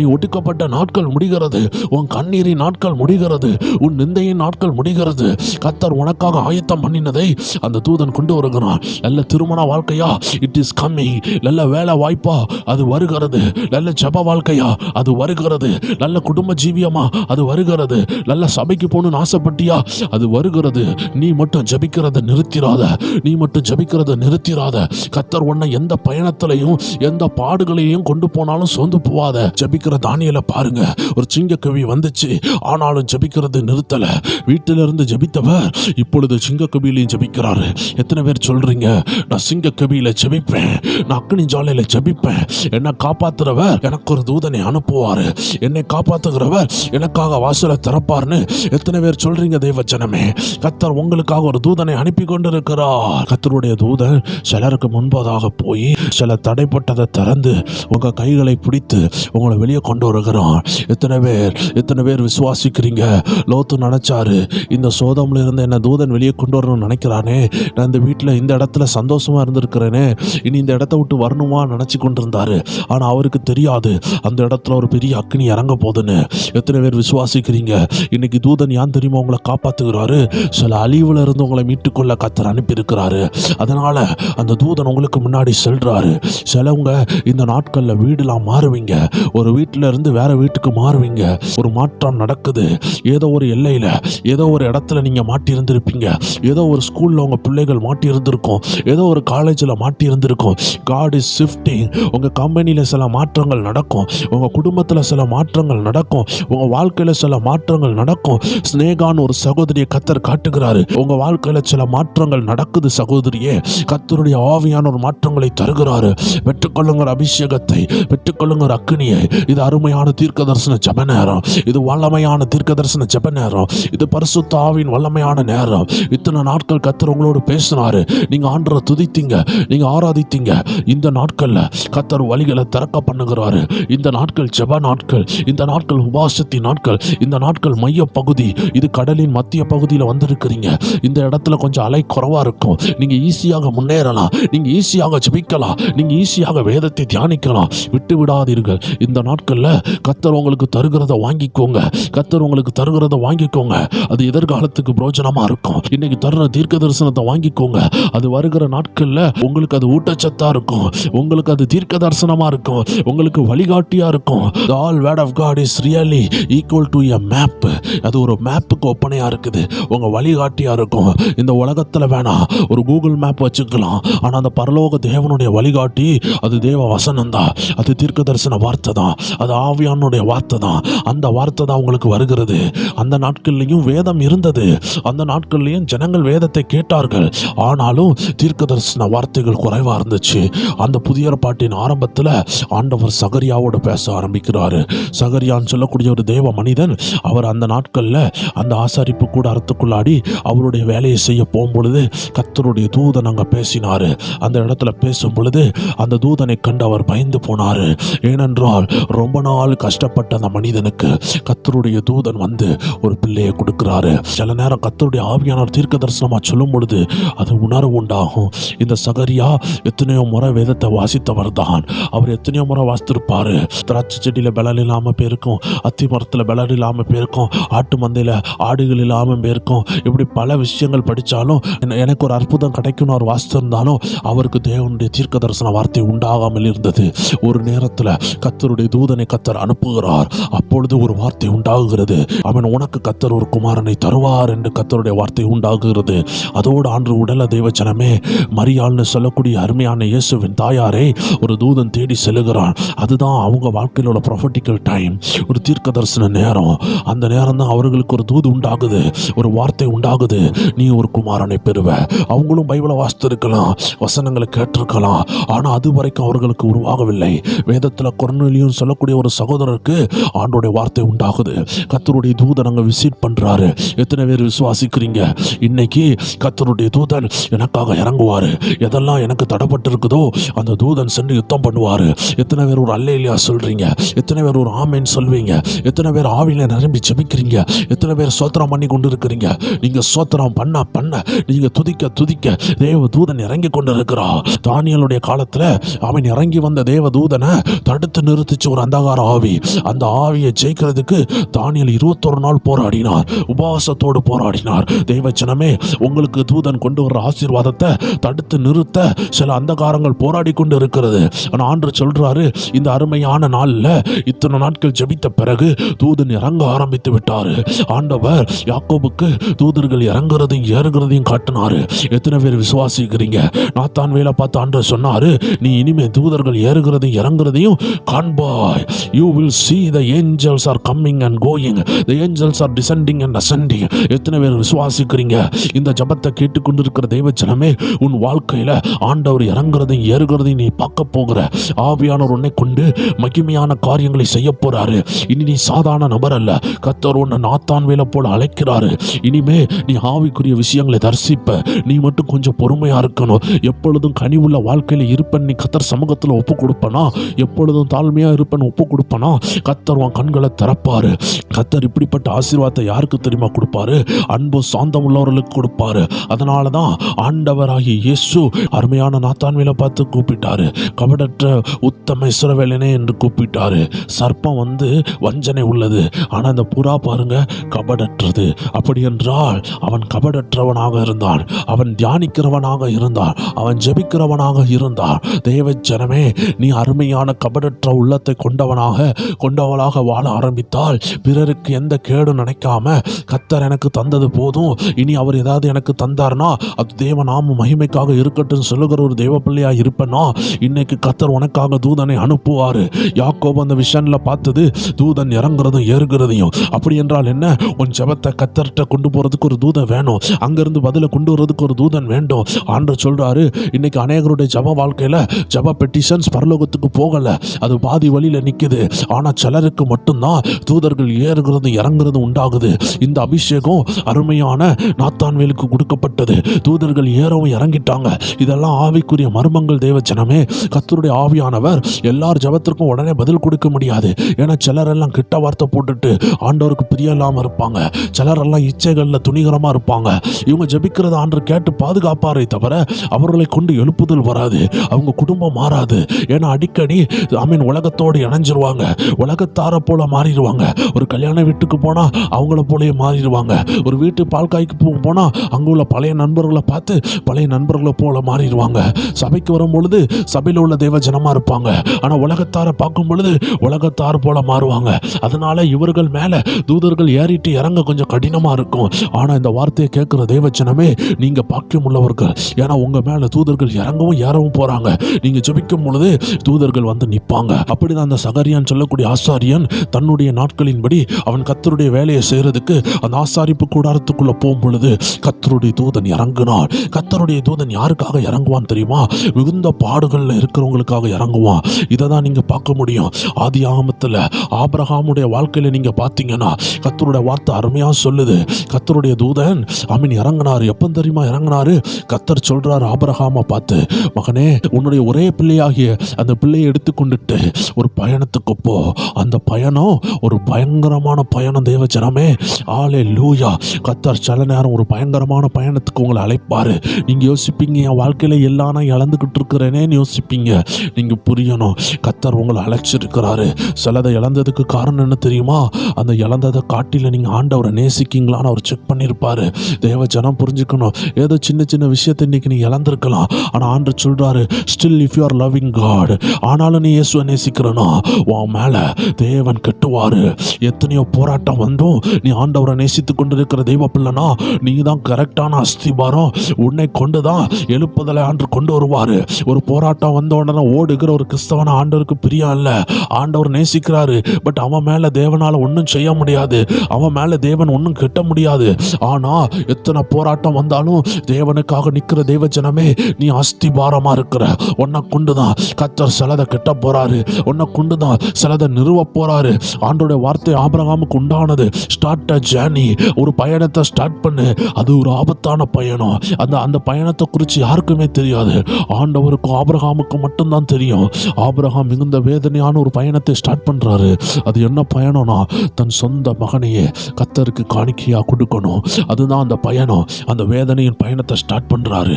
நீ ஒடுக்கப்பட்ட நாட்கள் முடிகிறது. உன் கண்ணீரின் நாட்கள் முடிகிறது. உன் நிந்தையின் நாட்கள் முடிகிறது. கர்த்தர் உனக்காக ஆயத்தம் பண்ணினதை அந்த தூதன் கொண்டு வருகிறான். நல்ல திருமண வாழ்க்கையா, இட் இஸ் கம்மிங். நல்ல வேலை வாய்ப்பா, அது வருகிறது. நல்ல ஜப வாழ்க்கையா, அது வருகிறது. நல்ல குடும்ப ஜீவியமா, அது வருகிறது. நல்ல சபைக்கு போகணும்னு ஆசைப்பட்டியா, அது வருகிறது. நீ மட்டும் ஜபிக்கிறத நிறுத்திராத. நீ மட்டும் ஜபிக்கிறத நிறுத்திராத. கர்த்தர் உன்னை எந்த பயணத்திலையும் எந்த பாடுகளையும் கொண்டு போனாலும் சோர்ந்து போவாத. ஜபிக்கிற தானியேலை பாருங்க. ஒரு சிங்கக்கவி வந்துச்சு, ஆனாலும் ஜபிக்கிறது நிறுத்தல. வீட்டிலிருந்து ஜபித்தவர் இப்பொழுது சிங்கக்கவியிலையும் ஜபிக்கிறாரு. எத்தனை பேர் சொல்றீங்க, நான் சிங்கக்கவியில ஜபிப்பேன், நான் அக்னி ஜாலையில ஜபிப்பேன், என்னை காப்பாத்துறவர் எனக்கு ஒரு தூதனை அனுப்புவாரு, என்னை காப்பாத்துகிறவர் எனக்காக வாசலை திறப்பார்னு எத்தனை பேர் சொல்றீங்க தேவ ஜனமே? கர்த்தர் உங்களுக்காக ஒரு தூதனை அனுப்பி கொண்டிருக்கிறார். கர்த்தருடைய தூதன் சிலருக்கு முன்பதாக போய் சில தடைப்பட்டதை திறந்து உங்க கைகளை பிடித்து உங்களை வெளியே கொண்டு வருகிறான். எத்தனை பேர் விசுவாசிக்கிறீங்க? லோத்து நினைச்சாரு, இந்த சோதம்ல இருந்து என்ன தூதன் வெளியே கொண்டு வரணும்னு நினைக்கிறானே, நான் இந்த வீட்டில் இந்த இடத்துல சந்தோஷமா இருந்திருக்கிறேனே, இனி இந்த இடத்த விட்டு வரணுமா நினைச்சு கொண்டிருந்தாரு. ஆனா அவருக்கு தெரியாது அந்த இடத்துல ஒரு பெரிய அக்னி இறங்க போதுன்னு. எத்தனை பேர் விசுவாசிக்கிறீங்க? இன்னைக்கு தூதன் ஏன் தெரியுமா உங்களை காப்பாத்துகிறாரு? சில அழிவுல இருந்து உங்களை மீட்டுக்கொள்ள கர்த்தர் அனுப்பி இருக்கிறாரு. அதனால அந்த தூதன் உங்களுக்கு முன்னாடி செல்றாரு. சிலவங்க இந்த நாட்கள்ல வீடுலாம் மாறுவீங்க. ஒரு வீட்டுல இருந்து வேற வீட்டுக்கு மாறுவீங்க. ஒரு மாற்றம் நடக்குது. ஏதோ ஒரு எல்லையில, ஏதோ ஒரு இடத்துல நீங்க மாட்டி இருந்திருப்பீங்க. ஏதோ ஒரு ஸ்கூல்ல உங்க பிள்ளைகள் மாட்டி இருந்திருக்கும். ஏதோ ஒரு காலேஜ்ல மாட்டி இருந்திருக்கும். God is shifting. உங்க கம்பெனியில சில மாற்றங்கள் மாற்றங்கள் நடக்கும். உங்கள் குடும்பத்தில் சில மாற்றங்கள் நடக்கும். உங்கள் வாழ்க்கையில் சில மாற்றங்கள் நடக்கும். ஸ்னேகான்னு ஒரு சகோதரியை கர்த்தர் காட்டுகிறாரு. உங்கள் வாழ்க்கையில் சில மாற்றங்கள் நடக்குது சகோதரியே. கர்த்தருடைய ஆவியான ஒரு மாற்றங்களை தருகிறாரு. பெற்றுக்கொள்ளுங்கிற அபிஷேகத்தை, பெற்றுக்கொள்ளுங்கிற அக்கினியை. இது அருமையான தீர்க்க தரிசன ஜெப நேரம். இது வல்லமையான தீர்க்க தரிசன ஜெப நேரம். இது பரிசுத்த ஆவியின் வல்லமையான நேரம். இத்தனை நாட்கள் கர்த்தர் உங்களோடு பேசினாரு. நீங்க ஆண்டவரை துதித்தீங்க, நீங்க ஆராதித்தீங்க. இந்த நாட்கள்ல கர்த்தர் வழிகளை திறக்க பண்ணுகிறாரு. இந்த நாட்கள் ஜெப நாட்கள், இந்த நாட்கள் உபாசத்தின் நாட்கள், இந்த நாட்கள் மைய பகுதி. இது கடலின் மத்திய பகுதியில் வந்திருக்கிறீங்க. இந்த இடத்துல கொஞ்சம் அலை குறைவா இருக்கும். நீங்க ஈஸியாக முன்னேறலாம், நீங்க ஈஸியாக ஜெபிக்கலாம், நீங்க ஈஸியாக வேதத்தை தியானிக்கலாம். விட்டு விடாதீர்கள். இந்த நாட்கள்ல கர்த்தர் உங்களுக்கு தருகிறத வாங்கிக்கோங்க. கர்த்தர் உங்களுக்கு தருகிறத வாங்கிக்கோங்க. அது எதிர்காலத்துக்கு பிரோஜனமா இருக்கும். இன்னைக்கு தருகிற தீர்க்க தரிசனத்தை வாங்கிக்கோங்க. அது வருகிற நாட்கள்ல உங்களுக்கு அது ஊட்டச்சத்தா இருக்கும். உங்களுக்கு அது தீர்க்க தரிசனமா இருக்கும். உங்களுக்கு வழிகாட்டியா இருக்கும். The all word of God is really equal to a map. அது ஒரு மேப்புக்கு ஒப்பனையா இருக்குது. உங்க வழிகாட்டியா இருக்கும். இந்த உலகத்துல வேணா ஒரு கூகுள் மேப் வச்சுக்கலாம். ஆனா அந்த பரலோக தேவனுடைய வழிகாட்டி அது தேவ வசனம் தான். அது தீர்க்க தரிசன வார்த்தை தான். அது ஆவியானுடைய வார்த்தை தான். அந்த வார்த்தை தான் உங்களுக்கு வருகிறது. அந்த நாட்கள்லையும் வேதம் இருந்தது. அந்த நாட்கள்லையும் ஜனங்கள் வேதத்தை கேட்டார்கள். ஆனாலும் தீர்க்க தரிசன வார்த்தைகள் குறைவா இருந்துச்சு. அந்த புதிய ஏற்பாட்டின் ஆரம்பத்தில் ஆண்டவர் சகரியாவோடு பேச ஆரம்பிக்கிறாரு. சகரியான்னு சொல்லக்கூடிய ஒரு தேவ மனிதன். அவர் அந்த நாட்களில் அந்த ஆசாரிப்பு கூட அறுத்துக்குள்ளாடி அவருடைய வேலையை செய்ய போகும்பொழுது கர்த்தருடைய தூதன் அங்கே பேசினார். அந்த இடத்துல பேசும் பொழுது அந்த தூதனை கண்டு அவர் பயந்து போனார். ஏனென்றால் ரொம்ப நாள் கஷ்டப்பட்ட அந்த மனிதனுக்கு கர்த்தருடைய தூதன் வந்து ஒரு பிள்ளையை கொடுக்கிறாரு. சில நேரம் கர்த்தருடைய ஆவியானவர் தீர்க்க தரிசனமாக சொல்லும் பொழுது அது உணர்வு உண்டாகும். இந்த சகரியா எத்தனையோ முறை வேதத்தை வாசித்தவர் தான். அவர் எத்தனையோ முறை வாசித்திருப்பாரு. திராட்சை செடியில் பலன் இல்லாமல் போயிருக்கும், அத்தி மரத்தில் பலன் இல்லாமல் போயிருக்கும், ஆட்டு மந்தையில் ஆடுகள் இல்லாமல் போயிருக்கும். இப்படி பல விஷயங்கள் படித்தாலும் எனக்கு ஒரு அற்புதம் கிடைக்கும்னு அவர் வாசித்திருந்தாலும் அவருக்கு தேவனுடைய தீர்க்க தரிசன வார்த்தை உண்டாகாமல் இருந்தது. ஒரு நேரத்தில் கர்த்தருடைய தூதனை கர்த்தர் அனுப்புகிறார். அப்பொழுது ஒரு வார்த்தை உண்டாகுகிறது. அவன் உனக்கு கர்த்தர் ஒரு குமாரனை தருவார் என்று கர்த்தருடைய வார்த்தை உண்டாகுகிறது. அதோடு ஆண்டு உடல தேவச்சனமே மரியாள்னு சொல்லக்கூடிய அருமையான இயேசுவின் தாயாரை ஒரு தூதன் தேடி செல்லுகிறான். அதுதான் அவங்க வாழ்க்கையில் உள்ள ப்ரொஃபட்டிக்கல் டைம், ஒரு தீர்க்க தரிசன நேரம். அந்த நேரம் தான் அவர்களுக்கு ஒரு தூது உண்டாகுது, ஒரு வார்த்தை உண்டாகுது. நீ ஒரு குமாரனை பெறுவ. அவங்களும் பைபிளை வாசித்திருக்கலாம், வசனங்களை கேட்டிருக்கலாம். ஆனால் அது வரைக்கும் அவர்களுக்கு உருவாகவில்லை. வேதத்தில் கொர்நேலியும் சொல்லக்கூடிய ஒரு சகோதரருக்கு ஆண்டோடைய வார்த்தை உண்டாகுது. கர்த்தருடைய தூதன் அங்கே விசிட் பண்றாரு. எத்தனை பேர் விசுவாசிக்கிறீங்க? இன்னைக்கு கர்த்தருடைய தூதன் எனக்காக இறங்குவாரு. எதெல்லாம் எனக்கு தடைப்பட்டு இருக்குதோ அந்த தூதன் சென்று யுத்தம் பண்ணுவாரு. எத்தனை பேர் ஒரு அல்லேலியா சொல்றீங்க? எத்தனை பேர் ஒரு ஆமேன் சொல்வீங்க? எத்தனை பேர் ஆவியில நிரம்பி ஜெபிக்கிறீங்க? எத்தனை பேர் சோத்திரம் பண்ணி கொண்டு இருக்கிறீங்க? நீங்க சோத்திரம் பண்ண பண்ண, நீங்க துதிக்க துதிக்க தேவ தூதன் இறங்கி கொண்டு இருக்கிறார். தானியேலுடைய காலத்துல அவன் இறங்கி வந்த தேவ தூதனை தடுத்து நிறுத்திச்சு ஒரு அந்தகார ஆவி. அந்த ஆவியை ஜெயிக்கிறதுக்கு தானியேல் 21 நாள் போராடினார், உபவாசத்தோடு போராடினார். தேவச்சனமே, உங்களுக்கு தூதன் கொண்டு வர ஆசீர்வாதத்தை தடுத்து நிறுத்த சில அந்தகாரங்கள் போராடி கொண்டு இருக்கிறது. ஆனால் ஆண்டவர் சொல்றாரு, இந்த அருமையான நாளில் இத்தனை நாட்கள் ஜெபித்த பிறகு தூதன் இறங்க ஆரம்பித்து விட்டாரு. ஆண்டவர் யாக்கோபுக்கு தூதர்கள் இறங்குறதையும் ஏறுகிறதையும் காட்டினாரு. எத்தனை பேர் விசுவாசிக்கிறீங்க? நாத்தான் வேலை பார்த்து ஆண்டவர் சொன்னாரு, நீ இனிமே தூதர்கள் ஏறுகிறதையும் இறங்குறதையும் காண்பாய். You will see the angels are coming and going. The angels are descending and ascending. எத்தனை பேர் விசுவாசிக்கிறீங்க? இந்த ஜபத்தை கேட்டுக்கொண்டிருக்கிற தேவச்சனமே, உன் வாழ்க்கையில ஆண்டவர் இறங்குறதையும் ஏறுகிறதையும் நீ பார்க்க போகிற. ஆவியானவர் உன்னை கொண்டு மகிமையான காரியங்களை செய்ய போறாரு. இனி நீ சாதாரண நபர் அல்ல. கர்த்தர் உன்னை நாத்தான் வேலை போல அழைக்கிறாரு. இனிமே நீ ஆவிக்குரிய விஷயங்களை தரிசிப்ப. நீ மட்டும் கொஞ்சம் பொறுமையா இருக்கணும். எப்பொழுதும் கனிவுள்ள வாழ்க்கையில இருப்பன் நீ கர்த்தர் சமூகத்தில் ஒப்பு கொடுப்பனா, எப்பொழுதும் தாழ்மையா இருப்பன் ஒப்பு கொடுப்பனா, கர்த்தர் உன் கண்களை திறப்பாரு. கர்த்தர் இப்படிப்பட்ட ஆசீர்வாதத்தை யாருக்கு தெரியுமா கொடுப்பாரு? அன்பு சாந்தம் உள்ளவர்களுக்கு கொடுப்பாரு. அதனாலதான் ஆண்டவராகிய இயேசு அருமையான நாத்தான்வேலை பார்த்து கூப்பிட்டாரு. கபடற்ற உத்தம இஸ்ரவேலனே என்று கூப்பிட்டாரு. சர்ப்பம் வஞ்சனை உள்ளது, ஆனா அந்த புறா பாருங்க கபடற்றது. அப்படி என்றால் அவன் கபடற்றவனாக இருந்தான், அவன் தியானிக்கிறவனாக இருந்தான், அவன் ஜெபிக்கிறவனாக இருந்தான். தேவ ஜனமே, நீ அருமையான கபடற்ற உள்ளத்தை கொண்டவளாக வாழ ஆரம்பித்தால் பிறருக்கு எந்த கேடு நினைக்காம கர்த்தர் எனக்கு தந்தது போதும், இனி அவர் ஏதாவது எனக்கு தந்தார்னா அது தேவ நாம மகிமைக்காக இருக்கட்டும் சொல்லுகிற ஒரு தேவ பிள்ளையா இருப்பனா, இன்னைக்கு கர்த்தர் உனக்காக தூதனை அனுப்புவாரு. யாக்கோபு அந்த விஷன்ல பார்த்தது தூதன் இறங்குறதும் ஏறுகிறதையும். அப்படி என்றால் என்ன? உன் ஜெபத்தை கர்த்தர்ட்ட கொண்டு போறதுக்கு ஒரு தூதன் வேணும், அங்கிருந்து பதில கொண்டு வர்றதுக்கு ஒரு தூதன் வேண்டும். ஆண்டவர் சொல்றாரு, இன்னைக்கு அநேகருடைய ஜெப வாழ்க்கையில ஜெப பெட்டிஷன்ஸ் பரலோகத்துக்கு போகல, அது பாதி வழியில நிக்குது. ஆனா சிலருக்கு மட்டும்தான் தூதர்கள் ஏறுகிறதும் இறங்குறதும் உண்டாகுது. இந்த அபிஷேகம் அருமையான நாத்தான்வேலுக்கு கொடுக்கப்பட்டது. தூதர்கள் ஏறவும் இறங்கிட்டாங்க. இதெல்லாம் ஆவிக்குரிய மர்மங்கள். தேவஜனமே, கர்த்தருடைய ஆவியானவர் எல்லார் ஜெபத்திற்கும் உடனே பதில் கொடுக்க முடியாது. ஏன்னா சிலரெல்லாம் கிட்ட வார்த்தை போட்டுட்டு ஆண்டவருக்கு பிரியம் இல்லாம இருப்பாங்க. சிலரெல்லாம் இச்சைகள்ல துணிகரமா இருப்பாங்க. இவங்க ஜெபிக்கிறத ஆண்டவர் கேட்டு பாதுகாப்பாரே தவிர அவர்களை கொண்டு எழுப்புதல் வராது, அவங்க குடும்பம் மாறாது. ஏன்னா அடிக்கடி உலகத்தோடு இணைஞ்சிருவாங்க, உலகத்தார போல மாறிடுவாங்க. ஒரு கல்யாண வீட்டுக்கு போனா அவங்கள போலயே மாறிடுவாங்க. ஒரு வீட்டு பால்காய்க்கு போனா அங்க உள்ள பழைய நண்பர்களை பார்த்து பழைய நண்பர்களை போல மாறிடுவாங்க. சபைக்கு வரும் பொழுது சபையில் உள்ள தேவ ஜனமா இருப்பாங்க, ஆனா உலகத்தார பார்க்கும் பொழுது உலகத்தார் போல மாறுவாங்க. அதனால இவர்கள் மேல தூதர்கள் ஏறிட்டு இறங்க கொஞ்சம் கடினமா இருக்கும். ஆனா இந்த வார்த்தையை கேட்கிற தேவஜனமே, நீங்க பாக்கியம் உள்ளவர்கள். ஏன்னா உங்க மேல தூதர்கள் இறங்கவும் ஏறவும் போறாங்க. நீங்க ஜெபிக்கும் பொழுது தூதர்கள் வந்து நிப்பாங்க. அப்படிதான் அந்த சகரியான் சொல்லக்கூடிய ஆசாரியன் தன்னுடைய நாட்களின்படி அவன் கர்த்தருடைய வேலையை செய்யறதுக்கு அந்த ஆசாரிப்பு கூடாரத்துக்குள்ள போகும் பொழுது கர்த்தருடைய தூதன் இறங்குனான். கர்த்தருடைய தூதன் யாருக்காக இறங்குவான் தெரியுமா? மிகுந்த பாடுகள்ல இருக்கிறவங்களுக்காக இறங்குவான். இதை தான் நீங்க பார்க்க முடியும். ஆதி ஆகமத்துல ஆபிரகாமுடைய வாழ்க்கையில நீங்க பார்த்தீங்கன்னா கர்த்தருடைய வார்த்தை அருமையா சொல்லுது. கர்த்தருடைய தூதன் இறங்கினாரு. எப்ப தெரியுமா இறங்கினாரு? கர்த்தர் சொல்றாரு ஆபிரகாமை பார்த்து, மகனே, உன்னுடைய ஒரே பிள்ளையாகிய அந்த பிள்ளையை எடுத்துக்கொண்டுட்டு ஒரு பயணத்துக்கு போ. அந்த பயணம் ஒரு பயங்கரமான பயணம். தேவஜனமே, அல்லேலூயா. கர்த்தர் சில நேரம் ஒரு பயங்கரமான பயணத்துக்கு உங்களை அழைப்பாரு. நீங்க யோசிப்பீங்க, என் வாழ்க்கையில எல்லாம் நான் இழந்துகிட்டு இருக்கிறேனேன்னு யோசிப்பீங்க. நீங்க புரியணும், கர்த்தர் உங்களை அழைச்சிருக்கிறாரு. சிலதை இழந்ததுக்கு காரணம் என்ன தெரியுமா? அந்த இழந்ததை காட்டில நீங்க ஆண்டவரை நேசிக்கீங்களான்னு அவர் செக் பண்ணியிருப்பாரு. தேவ ஜனம் புரிஞ்சுக்கணும். ஏதோ சின்ன சின்ன விஷயத்தை இன்னைக்கு நீ இழந்திருக்கலாம், ஆனா ஆண்டவர் சொல்றாரு, still if you are loving God, ஆனாலும் நீ இயேசுவை நேசிக்கிறனா உன் மேல தேவன் கட்டுவாரு. எத்தனையோ போராட்டம் வந்தும் நீ ஆண்டவரை நேசித்து கொண்டிருக்கிற தெய்வ பிள்ளைனா நீ தான் கரெக்டான அஸ்திபாரம். உன்னை கொண்டுதான் எழுப்புதலை ஆண்டு கொண்டு வருவாரு. ஒரு போராட்டம் வந்த உடனே ஓடுகிற ஒரு கிறிஸ்தவன ஆண்டவருக்கு பிரியம் இல்ல. ஆண்டவர் நேசிக்கிறாரு, பட் அவன் மேல தேவனால ஒன்றும் செய்ய முடியாது. அவன் மேல தேவன் ஒன்றும் கட்ட முடியாது. ஆனா எத்தனை போராட்டம் வந்தாலும் தேவனுக்காக நிக்கிற தேவ ஜனமே, நீ அஸ்திபாரமா இருக்கிற. உன்னை கொண்டுதான் கர்த்தர் சிலதை கட்ட போறாரு. உன்னை கொண்டுதான் சிலதை நிறுவ போறாரு. ஆண்டோடைய வார்த்தை ஆபிரகாமுக்கு உண்டானது. ஸ்டார்ட் அ ஜர்னி, ஒரு பயணத்தை ஸ்டார்ட் பண்ணு. அது ஒரு ஆபத்தான பயணம். அந்த பயணத்தை குறித்து யாருக்குமே தெரியாது. ஆண்டவருக்கும் ஆபிரகாமுக்கு மட்டும்தான் தெரியும். ஆபிரகாம் மிகுந்த வேதனையான ஒரு பயணத்தை ஸ்டார்ட் பண்றாரு. அது என்ன பயணம்னா, தன் சொந்த மகனையே கர்த்தருக்கு காணிக்கையா கொடுக்கணும். அதுதான் அந்த பயணம். அந்த வேதனையின் பயணத்தை ஸ்டார்ட் பண்றாரு.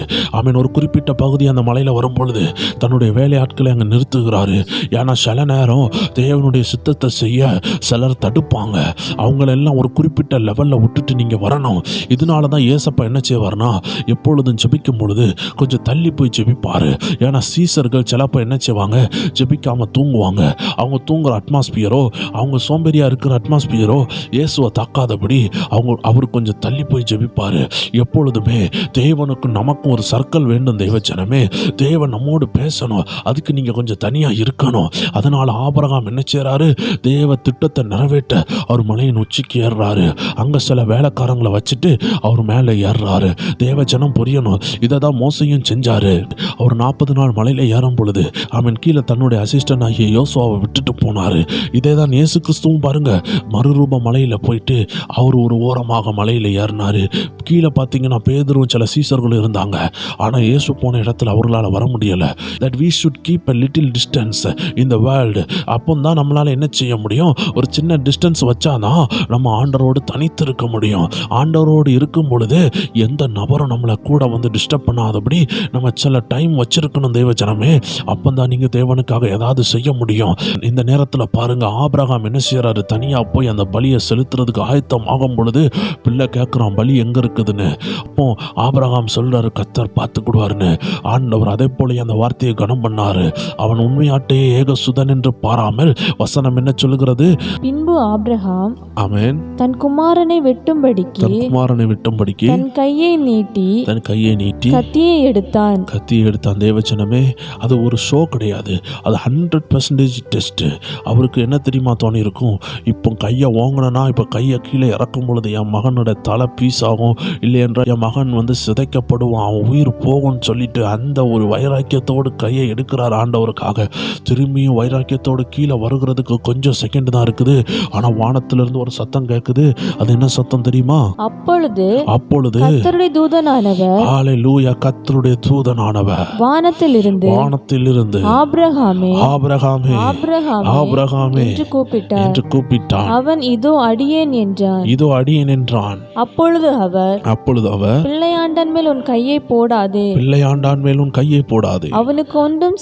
ஒரு குறிப்பிட்ட பகுதி அந்த மலையில வரும் பொழுது தன்னுடைய வேலையாட்களை அங்க நிறுத்துகிறாரு. ஏன்னா சில நேரம் தேவனுடைய சித்தத்தை செய்ய சிலர் தடுப்பாங்க. அவங்களெல்லாம் ஒரு குறிப்பிட்ட லெவல்ல விட்டுட்டு நீங்க வரணும். இதனாலதான் ஏசப்பா என்ன செய்வார்னா, எப்பொழுதும் ஜெபிக்கும் பொழுது கொஞ்சம் தள்ளி போய் ஜெபிப்பாரு. ஏன்னா சீசர்கள் சிலப்ப என்ன செய்வாங்க, ஜெபிக்காம தூங்குவாங்க. அவங்க தூங்குற அட்மாஸ்பியரோ, அவங்க சோம்பேறியா இருக்கிற அட்மாஸ்பியரோ இயேசுவை தாக்காதபடி அவர் கொஞ்சம் தள்ளி போய் ஜெபிப்பாரு. எப்பொழுதுமே தேவனுக்கும் நமக்கும் ஒரு சர்க்கிள் வேண்டும். தேவஜனமே, தேவன் நம்மோடு பேசணும். அதுக்கு நீங்க கொஞ்சம் தனியா இருக்கணும். அதனால ஆபிரகாம் என்ன செய்றாரு, தேவ திட்டத்தை நிறைவேற்ற அவர் மலையின் உச்சிக்கு ஏறுறாரு. அங்க சில வேலைக்காரங்களை வச்சுட்டு அவர் மேலே ஏறுறாரு. தேவஜனம் புரியணும், இதை தான் மோசையும் செஞ்சாரு. அவர் 40 நாள் மலையில ஏறும் பொழுது கீழே தன்னுடைய அசிஸ்டன்ட் ஆகிய யோசுவாவை விட்டுட்டு போனாரு. இதே தான் இயேசு கிறிஸ்துவும் பாருங்க, மறுரூப மலையில போயிட்டு அவர் ஒரு ஓரமாக மலையில ஏறினாரு. கீழே பார்த்தீங்கன்னா பேதுரும் சில சீசர்களும் இருந்தாங்க. ஆனா இயேசு போன இடத்துல அவர்களால் வர முடியல. that we should keep a little distance in the world. அப்போ தான் நம்மளால என்ன செய்ய முடியும், ஒரு சின்ன டிஸ்டன்ஸ் வச்சாதான் நம்ம ஆண்டவரோடு தனித்து இருக்க முடியும். ஆண்டவரோடு இருக்கும் பொழுது எந்த நபரும் நம்மளை கூட வந்து டிஸ்டர்ப் பண்ணாதபடி நம்ம சில டைம் வச்சிருக்கணும். தேவ ஜனமே, அப்பந்தான் நீங்க தேவனுக்காக ஏதாவது செய்ய முடியும். இந்த நேரத்துல பாருங்க, ஆபிரகாம் என்ன செய்யறாரு, தனியா போய் அந்த பலியை செலுத்துறதுக்கு ஆயத்தம் ஆகும் பொழுது பிள்ளை கேட்கிறான், பலி எங்க இருக்குதுன்னு. அப்போ ஆபிரகாம் சொல்றாரு, கர்த்தர் பார்த்துக்கிடுவாருன்னு. ஆண்டவர் அதே போல அந்த வார்த்தையை கனம் பண்ணாரு. அவன் உண்மையாட்டையே ஏகசுதன் என்று பாராமல் வசனம் என்ன சொல்லுகிறது, பின்பு ஆபிரகாம் ஆமென் தன் குமாரனை வெட்டும்படிக்கு தன் கையை நீட்டி கத்தியை எடுத்தான். தேவச்சனமே, அது ஒரு ஷோ கிடையாது, அது 100% டெஸ்ட்டு. அவருக்கு என்ன தெரியுமா தோணி இருக்கும், இப்போ கையை ஓங்கினா இப்போ கையை கீழே இறக்கும் பொழுது என் மகனோட தலை பீஸ் ஆகும், இல்லை என்றால் என் மகன் சிதைக்கப்படுவான், அவன் உயிர் போகும்னு சொல்லிட்டு அந்த ஒரு வைராக்கியத்தோடு கையை எடுக்கிறார் ஆண்டவருக்காக. திரும்பியும் வைராக்கியத்தோடு கீழே வருகிறதுக்கு கொஞ்சம் செகண்ட் தான் இருக்குது. ஆனால் வானத்திலிருந்து ஒரு சத்தம் கேட்குது. அது என்ன சத்தம் தெரியுமா? அப்பொழுது கர்த்தருடைய தூதனானவர், ஹல்லேலூயா, கர்த்தருடைய தூதனானவர் வானத்திலிருந்து ஆபிரகாமே ஆபிரகாமே ஆபிரகாமே என்று கூப்பிட்டான். அவன் இதோ அடியேன் என்றான். அப்பொழுது அவர் பிள்ளையாண்டான் மேல் உன் கையை போடாதே, அவனுக்கு ஒன்றும்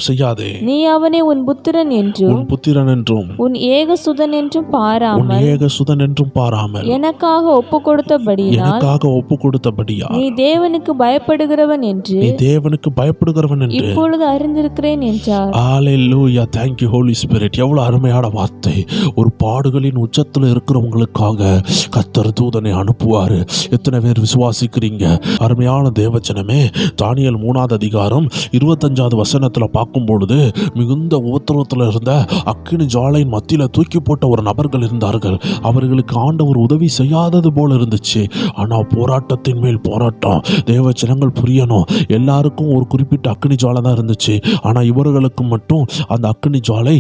செய்யாதே, நீ அவனை உன் புத்திரன் என்றும் உன் ஏகசுதன் என்றும் பாராமல் எனக்காக ஒப்பு கொடுத்தபடியா நீ தேவனுக்கு பயப்படுகிறவன் என்று இப்பொழுது அறிந்திருக்கிறேன் என்றார். ஹல்லேலூயா, thank you holy spirit. எவ்வளவு அருமையான வார்த்தை. ஒரு பாடுகளின் உச்சத்தில் இருக்கிறவங்களுக்காக கர்த்தர் தூதனை அனுப்புவாரு. எத்தனை பேர் விசுவாசிக்கிறீங்க? அருமையான தேவச்சனமே, தானியேல் 3வது அதிகாரம் 25வது வசனத்தில் பார்க்கும் பொழுது மிகுந்த உபத்திரவத்தில் இருந்த அக்கினி ஜாலையின் மத்தியில் தூக்கி போட்ட ஒரு நபர்கள் இருந்தார்கள். அவர்களுக்கு ஆண்டவர் உதவி செய்யாதது போல இருந்துச்சு. ஆனால் போராட்டத்தின் மேல் போராட்டம். தேவச்சனங்கள் புரியணும், எல்லாருக்கும் ஒரு குறிப்பிட்ட அக்கினி ஜாலை தான் இருந்துச்சு. ஆனால் இவர்களுக்கு மட்டும் அந்த அக்கினி ஜாலை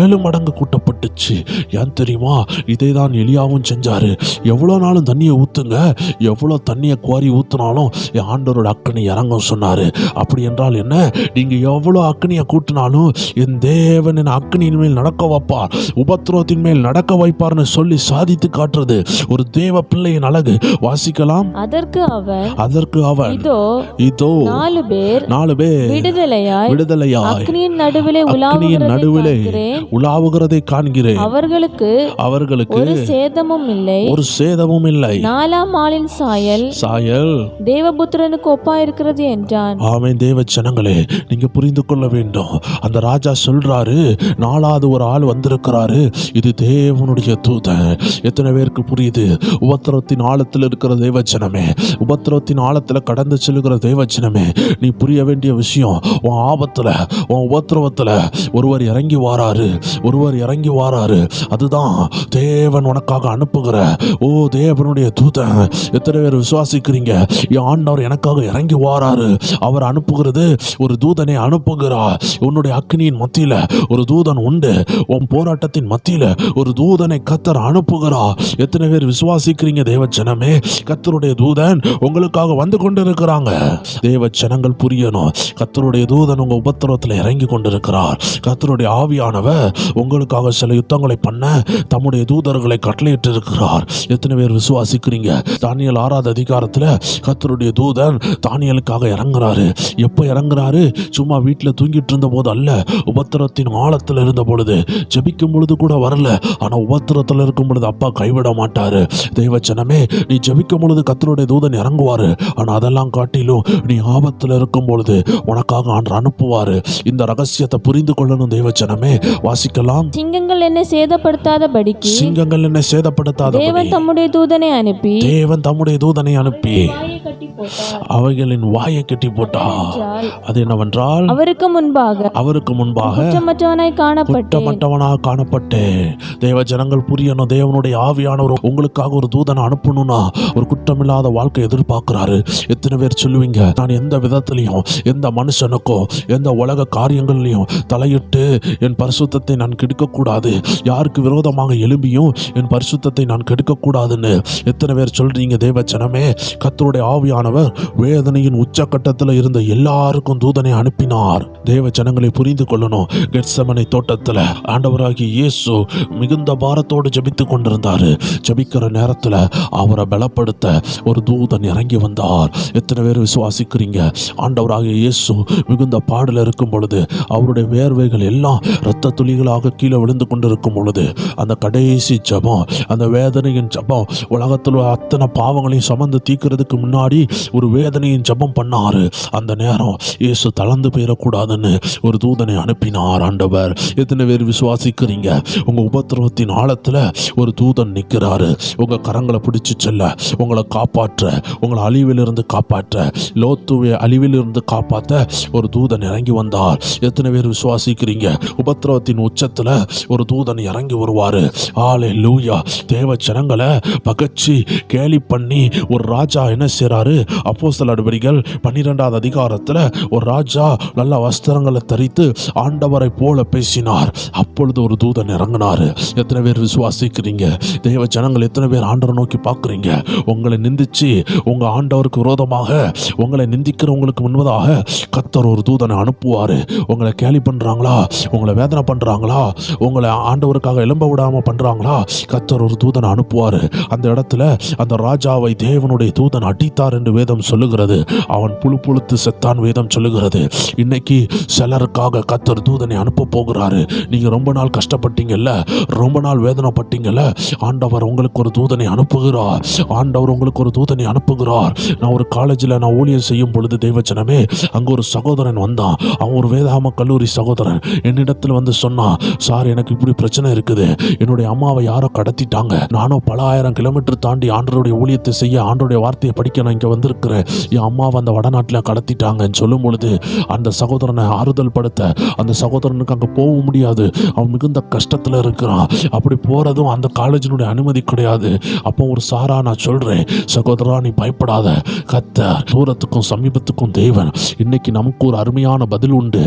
7 மடங்கு கூட்டப்பட்டுச்சு. ஏன் தெரியுமா? இதே தான் எலியாவும் செஞ்சாரு. எவ்வளோ நாளும் தண்ணியை ஊற்றுங்க, எவ்வளோ தண்ணியை குவாரி ஊற்றினாலும் என் ஆண்டவரோட அக்கினி இறங்கும் சொன்னார். அப்படி என்றால் என்ன? நீங்கள் எவ்வளோ அக்கினியை கூட்டினாலும் என் தேவன் என் அக்கினியின் மேல் நடக்க வைப்பார், உபத்திரவத்தின் மேல் நடக்க வைப்பார்னு சொல்லி சாதித்து காட்டுறது ஒரு தேவ பிள்ளையின் அழகு. வாசிக்கலாம். அதற்கு அவன் இதோ 4 பேர் விடுதலையாய் அக்கினியின் நடுவிலே உலாவுகிறதை காண்கிறேன். அவர்களுக்கு ஒரு சேதமும் இல்லை. 4ஆம் ஆளின் சாயல் தேவபுத்திரனுக்கு ஒப்பாயிருக்கிறது என்றான். ஆமென். தேவ ஜனங்களே, நீங்க புரிந்து கொள்ள வேண்டும். அந்த ராஜா சொல்றாரு, 4வது ஒரு ஆள் வந்திருக்கிறாரு, இது தேவனுடைய தூதன். எத்தனை பேருக்கு புரியுது? உபத்திரத்தின் ஆழத்தில் இருக்கிற தேவஜனமே, உபத்திரத்தின் ஆழத்தில் கடந்து செல்கிற தேவஜனமே, நீ புரிய வேண்டிய விஷயம், உன் ஆபத்துல உன் உபத்திரவத்துல ஒருவர் இறங்கி வாராரு. அதுதான் தேவன் உனக்காக அனுப்புகிற தேவனுடைய தூதன். எத்தனை பேர் விசுவாசிக்கிறீங்க? என் ஆண்டவர் எனக்காக இறங்கி வாராரு. அவர் அனுப்புகிறது ஒரு தூதனை அனுப்புகிறார். உன்னுடைய அக்கினியின் மத்தியில ஒரு தூதன் உண்டு. உன் போராட்டத்தின் மத்தியில ஒரு தூதனை கர்த்தர் அனுப்புகிறார். எத்தனை பேர் விசுவாசிக்கிறீங்க? தேவ ஜனமே, கர்த்தருடைய தூதன் உங்களுக்காக வந்து கொண்டிருக்கிறாங்க. தேவ ஜனங்கள் புரியணும், கர்த்தருடைய தூதன் உங்க உபத்திரவத்தில் இறங்கி கொண்டிருக்கிறார். கர்த்தருடைய ஆவியானவர் உங்களுக்காக சில யுத்தங்களை பண்ண தம்முடைய தூதர்களை கட்டளையிட்டு இருக்கிறார். எத்தனை பேர் விசுவாசிக்கிறீங்க? தானியேல் 6வது அதிகாரத்தில் கர்த்தருடைய தூதன் தானியேலுக்காக இறங்குறாரு. எப்போ இறங்குறாரு? சும்மா வீட்டில் தூங்கிட்டு இருந்த போது அல்ல, உபத்திரத்தின் ஆழத்தில் இருந்த பொழுது, ஜெபிக்கும் பொழுது கூட வரல. ஆனால் உபத்திரத்தில் இருக்கும் பொழுது அப்பா கைவிட மாட்டாரு. தேவச்சனமே, நீ ஜெபிக்கும் பொழுது கர்த்தருடைய தூதன் இறங்குவாரு. ஆனால் அதெல்லாம் காட்டிலும் நீ ஆபத்தில் இருக்கும் பொழுது உனக்காக ஆண்டவர் அனுப்புவாரு. இந்த ரகசியத்தை புரிந்து கொள்ளணும் தேவச்சனமே. வாசிக்கலாம். சிங்கங்கள் என்னை சேதப்படுத்தாதபடிக்கு தேவன் தம்முடைய தூதனை அனுப்பி அவைகளின் வாயை கட்டி போட்டார். அது என்னவென்றால், அவருக்கு முன்பாக குற்றமற்றவனாக காணப்பட்டேன். தேவ ஜனங்கள் புரியணும், தேவனுடைய ஆவியானவர் உங்களுக்காக ஒரு தூதனை அனுப்பணும்னா ஒரு குற்றமில்லாத வாழ்க்கை எதிர்பார்க்கிறாரு. எத்தனை பேர் சொல்லுவீங்க, நான் எந்த விதத்திலையும் எந்த மனுஷனுக்கும் எந்த உலக காரியங்கள்லையும் தலையிட்டு என் பரிசுத்தத்தை நான் கெடுக்கக்கூடாது, யாருக்கு விரோதமாக எழும்பியும் என் பரிசுத்தத்தை நான் கெடுக்கக்கூடாதுன்னு எத்தனை பேர் சொல்றீங்க? தேவ ஜனமே, கர்த்தருடைய ஆவியானவர் வேதனையின் உச்சக்கட்டத்தில் இருந்த எல்லாருக்கும் தூதனை அனுப்பினார். தேவ ஜனங்களை புரிந்து கொள்ளணும். கெத்செமனே தோட்டத்தில் ஆண்டவராகிய இயேசு மிகுந்த பாரத்தோடு ஜெபித்துக் கொண்டிருந்தாரு. ஜெபிக்கிற நேரத்தில் அவரை பலப்படுத்த ஒரு தூதன் இறங்கி வந்தார். எத்தனை பேர் விசுவாசிக்கிறீங்க? ஆண்டவராகிய இயேசு மிகுந்த பாடல இருக்கும் பொழுது அவருடைய வேர்வைகள் எல்லாம் இரத்த துளிகளாக கீழே விழுந்து கொண்டிருக்கும் பொழுது அந்த கடைசி ஜெபம், அந்த வேதனையின் ஜெபம், உலகத்தில் அத்தனை பாவங்களையும் சுமந்து தீர்க்கிறதுக்கு முன்னாடி ஒரு வேதனையின் ஜெபம் பண்ணாரு. அந்த நேரம் இயேசு தளர்ந்து போயிடக்கூடாதுன்னு ஒரு தூதனை அனுப்பினார் ஆண்டவர். எத்தனை பேர் விசுவாசிக்கிறீங்க? உங்க உபத்திரவத்தின் ஆழத்துல ஒரு தூதன் நிற்கிறாரு. உங்க கரங்களை பிடிச்சு செல்ல, உங்களை காப்பாற்ற, உங்களை அழிவிலிருந்து காப்பாற்ற, லோத்துவை அழிவிலிருந்து காப்பாற்ற ஒரு தூதன் இறங்கி வந்தார். எத்தனை பேர் விசுவாசிக்கிறீங்க? உபத்திரவத்தின் உச்சத்துல ஒரு தூதன் இறங்கி வருவாரு. ஹல்லேலூயா. தேவ ஜனங்களை பகச்சி கேலி பண்ணி ஒரு ராஜா என்ன செய்றாரு? அப்போஸ்தலர் நடவடிக்கைகள் 12வது அதிகாரத்துல ஒரு ராஜா நல்ல வஸ்திரங்களை தரித்து ஆண்டவரை போல பேசினார். அப்பொழுது ஒரு தூதன் இறங்கினாரு. எத்தனை பேர் விசுவாசிக்கிறீங்க? தேவ ஜனங்கள் எத்தனை பேர் ஆண்டவரை நோக்கி பார்க்குறீங்க? உங்களை நிந்திச்சு உங்க ஆண்டவருக்கு விரோதமாக உங்களை நிந்திக்கிறவங்களுக்கு முன்பதாக கர்த்தர் ஒரு தூதனை அனுப்புவாரு. உங்களை கேலி பண்றாங்களா, உங்களை வேதனை பண்றாங்களா, உங்களை ஆண்டவருக்காக எழும்ப விடாம பண்றாங்களா, கர்த்தர் ஒரு தூதனை அனுப்புவாரு. அந்த இடத்துல அந்த ராஜாவை தேவனுடைய தூதன் அடித்தார் என்று வேதம் சொல்லுகிறது. அவன் புழு புழுத்து செத்தான் வேதம் சொல்லுகிறது. இன்னைக்கு சிலருக்காக கர்த்தர் தூதனை அனுப்ப போகிறாரு. நீங்க ரொம்ப நாள் கஷ்டப்பட்டீங்கல்ல, ரொம்ப நாள் வேதனைப்பட்டீங்கல்ல, ஆண்டவர் உங்களுக்கு ஒரு தூதனை அனுப்புகிறார். ஆண்டவர் உங்களுக்கு ஒரு தூதனை அனுப்புகிறார். நான் ஒரு காலேஜில் நான் ஊழியம் செய்யும் பொழுது தேவஜனமே, அங்கே ஒரு சகோதரன் வந்தான். அவன் ஒரு வேதாகம கல்லூரி சகோதரன். என்னிடத்தில் வந்து சொன்னான், சார் எனக்கு இப்படி பிரச்சனை இருக்குது, என்னுடைய அம்மாவை யாரோ கடத்திட்டாங்க, நானும் பல 1000 கிலோமீட்டர் தாண்டி ஆண்டவருடைய ஊழியத்தை செய்ய, ஆண்டவருடைய வார்த்தையை படிக்க நான் இங்கே வந்திருக்கிறேன், என் அம்மாவை அந்த வடநாட்டில் கடத்திட்டாங்கன்னு சொல்லும் பொழுது அந்த சகோதரனை ஆறுதல் படுத்த, அந்த சகோதரனுக்கு அங்கே போக முடியாது, அவன் மிகுந்த கஷ்டத்தில் இருக்கிறான். அப்படி போகிறதும் அந்த காலேஜினுடைய அனுமதி கிடையாது. அப்போ ஒரு சாரா நான் சொல்கிறேன், சகோதரா நீ பயப்படாத, கர்த்தர் தூரத்துக்கும் சமீபத்துக்கும் தேவன். இன்னைக்கு நமக்கு ஒரு அருமையான பதில் உண்டு.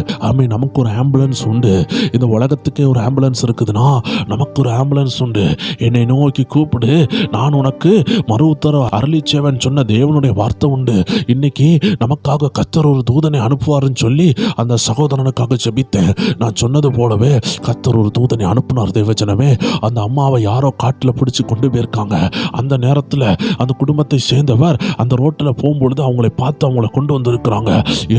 நமக்கு ஒரு ஆம்புலன்ஸ் உண்டு. இந்த உலகத்துக்கே ஒரு ஆம்புலன்ஸ் இருக்குதுன்னா நமக்கு ஒரு ஆம்புலன்ஸ் உண்டு. என்னை நோக்கி கூப்பிடு, நான் உனக்கு மறு உத்தரவு அருளிச்சேவன் சொன்ன தேவனுடைய வார்த்தை உண்டு. இன்னைக்கு நமக்காக கர்த்தர் ஒரு தூதனை அனுப்புவாருன்னு சொல்லி அந்த சகோதரனுக்காக ஜெபித்தேன். நான் சொன்னது போலவே கர்த்தர் ஒரு தூதனை அனுப்புனார். தேவஜனமே, அந்த அம்மாவை யாரோ காட்டில் பிடிச்சி கொண்டு போயிருக்காங்க. அந்த நேரத்தில் அந்த குடும்பத்தை சேர்ந்தவர் அந்த ரோட்டில் போகும்பொழுது அவங்களை பார்த்து அவங்களை கொண்டு வந்திருக்கிறாங்க.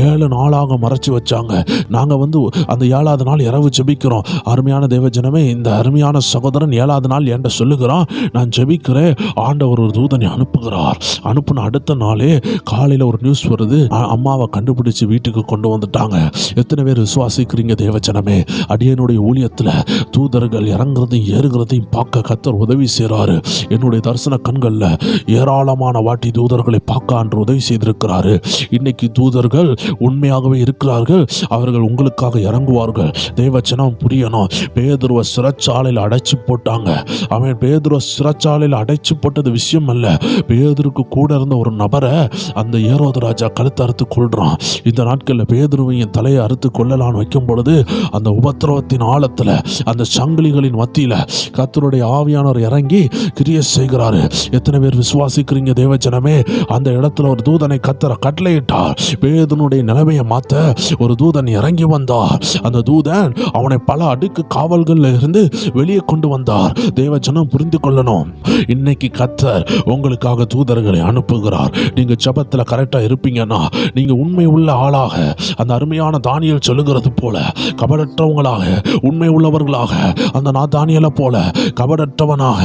7 நாளாக மறைச்சி வச்சாங்க. நாங்கள் வந்து அந்த 7வது நாள் இரவு ஜெபிக்கிறோம். அருமையான தேவஜனமே, இந்த அருமையான சகோதரன் 7வது நாள் என்கிட்ட சொல்லுகிறான், நான் ஜெபிக்கிறேன், ஆண்டவர் ஒரு தூதனை அனுப்புகிறார். அனுப்புன அடுத்த நாளே காலையில் ஒரு நியூஸ் வருது, அம்மாவை கண்டுபிடிச்சு வீட்டுக்கு கொண்டு வந்துட்டாங்க. எத்தனை பேர் விசுவாசிக்கிறீங்க தேவஜனமே? அடியனுடைய ஊழியத்தில் தூதர்கள் இறங்குறதையும் ஏறுகிறதையும் பார்க்க கர்த்தர் உதவி செய்கிறாரு. என்னுடைய தரிசன கண்களில் ஏராளமான வாட்டி தூதர்களை பார்க்க அன்று உதவி செய்திருக்கிறாரு. இன்னைக்கு தூதர்கள் உண்மையாகவே இருக்கிறார்கள். அவர்கள் உங்களுக்காக இறங்குவார்கள். தேவச்சனம் புரியணும். பேதுருவை சிறைச்சாலையில் அடைச்சு போட்டாங்க. அவன் பேதுருவை சிறைச்சாலையில் அடைச்சு போட்டது விஷயம் அல்ல. பேதுருக்கு கூட இருந்த ஒரு நபரை அந்த ஏரோது ராஜா கழுத்தை அறுத்து கொள்றான். இந்த நாட்களில் பேதுருவையும் தலையை அறுத்து கொள்ளலான்னு வைக்கும் பொழுது அந்த உபத்திரவத்தின் ஆழத்தில், அந்த சங்கிலிகளின் மத்தியில் கர்த்தருடைய ஆவியானவர் இறங்கி கிரியை செய்கிறாரு. எத்தனை பேர் விசுவாசிக்கிறீங்க தேவஜனமே? அந்த இடத்துல ஒரு தூதனை கர்த்தர் கட்டளையிட்டார். பேதுருடைய நிலைமையை மாற்ற ஒரு தூதன் இறங்கி வந்தார். அந்த தூதன் அவனை பல அடுக்கு காவல்கள்ல இருந்து வெளியே கொண்டு வந்தார். தேவஜனம் புரிந்து கொள்ளணும், இன்னைக்கு கர்த்தர் உங்களுக்காக தூதர்களை அனுப்புகிறார். நீங்க ஜெபத்துல கரெக்டா இருப்பீங்கன்னா, நீங்க உண்மை உள்ள ஆளாக, அந்த அருமையான தானியேல் சொல்லுகிறது போல கபடற்றவங்களாக, உண்மை உள்ளவர்களாக, அந்த தானியேலை போல கபடற்றவனாக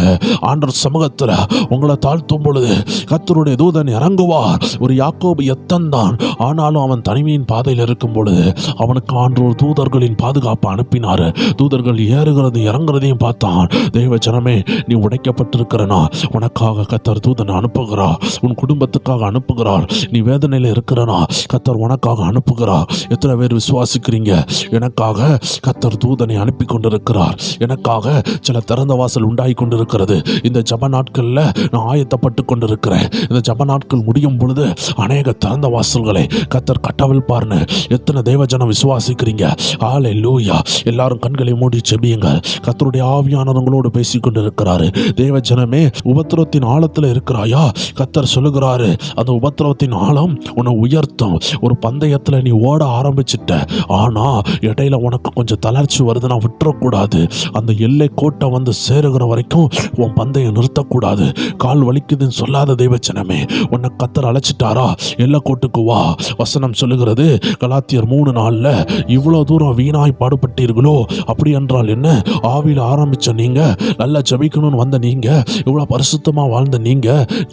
ஆண்டவர் சமூகத்துல உங்களை தாழ்த்தும் பொழுது கர்த்தருடைய தூதன் இறங்குவார். ஒரு யாக்கோபு எத்தன் தான், ஆனாலும் அவன் தனிமையின் பாதையில் இருக்கும் பொழுது அவனுக்கு ஆண்டவர் தூதர்களின் பாதுகாப்பு அனுப்பினார். தூதர்கள் ஏறுகிறது இறங்குறதையும் பார்த்தான். தேவ ஜனமே, நீ உடைக்கப்பட்டிருக்கிறனா, உனக்காக கர்த்தர் தூதனை அனுப்புகிறார். உன் குடும்பத்துக்காக அனுப்புகிறார். நீ வேதனையில் இருக்கிறனா, கர்த்தர் உனக்காக அனுப்புகிறார். எத்தனை பேர் விசுவாசிக்கிறீங்க? எனக்காக கர்த்தர் தூதனை அனுப்பி கொண்டிருக்கிறார். எனக்காக சில திறந்த வாசல் உண்டாகி கொண்டிருக்கிறது. இந்த ஜப நாட்களில் நான் ஆயத்தப்பட்டு கொண்டிருக்கிறேன். இந்த ஜப நாட்கள் முடியும் பொழுது அநேக திறந்த வாசல்களை கர்த்தர் கட்டவிழ்ப்பார்னு எத்தனை தேவஜனம் விசுவாசிக்கிறீங்க? ஹல்லேலூயா. எல்லாரும் கண்களை மூடி ஜெபியுங்கள். கர்த்தருடைய ஆவியானவங்களோடு பேசி கொண்டிருக்கிறாரு. தேவஜனமே, உபத்திரவத்தின் ஆழத்தில் இருக்கிறாயா? கர்த்தர் சொல்லுகிறாரு, அந்த உபத்திரவத்தின் ஆழம் உன்னை உயர்த்தும். ஒரு பந்தயத்தில் நீ ஓட ஆரம்பிச்சிட்ட, ஆனா இடையில உனக்கு கொஞ்சம் தளர்ச்சி வருது, நான் விட்டுறக்கூடாது. அந்த எல்லை கோட்டை வந்து சேருகிற வரைக்கும் உன் பந்தயம் நிறுத்தக்கூடாது. கால் வலிக்குதுன்னு சொல்லாத தேவச்சனமே, உன்னை கர்த்தர் அழைச்சிட்டாரா? எல்லை கோட்டுக்கு வா. வசனம் சொல்லுகிறது, கலாத்தியர் 3:4, இவ்வளோ தூரம் வீணாய் பாடுபட்டீர்களோ, அப்படி என்றால் என்ன? ஆவியில் ஆரம்பிச்ச நீங்க, நல்லா ஜெபிக்கணும்னு வந்த நீங்க, இவ்வளோ பரிசுத்தமாக வாழ்ந்த நீங்க,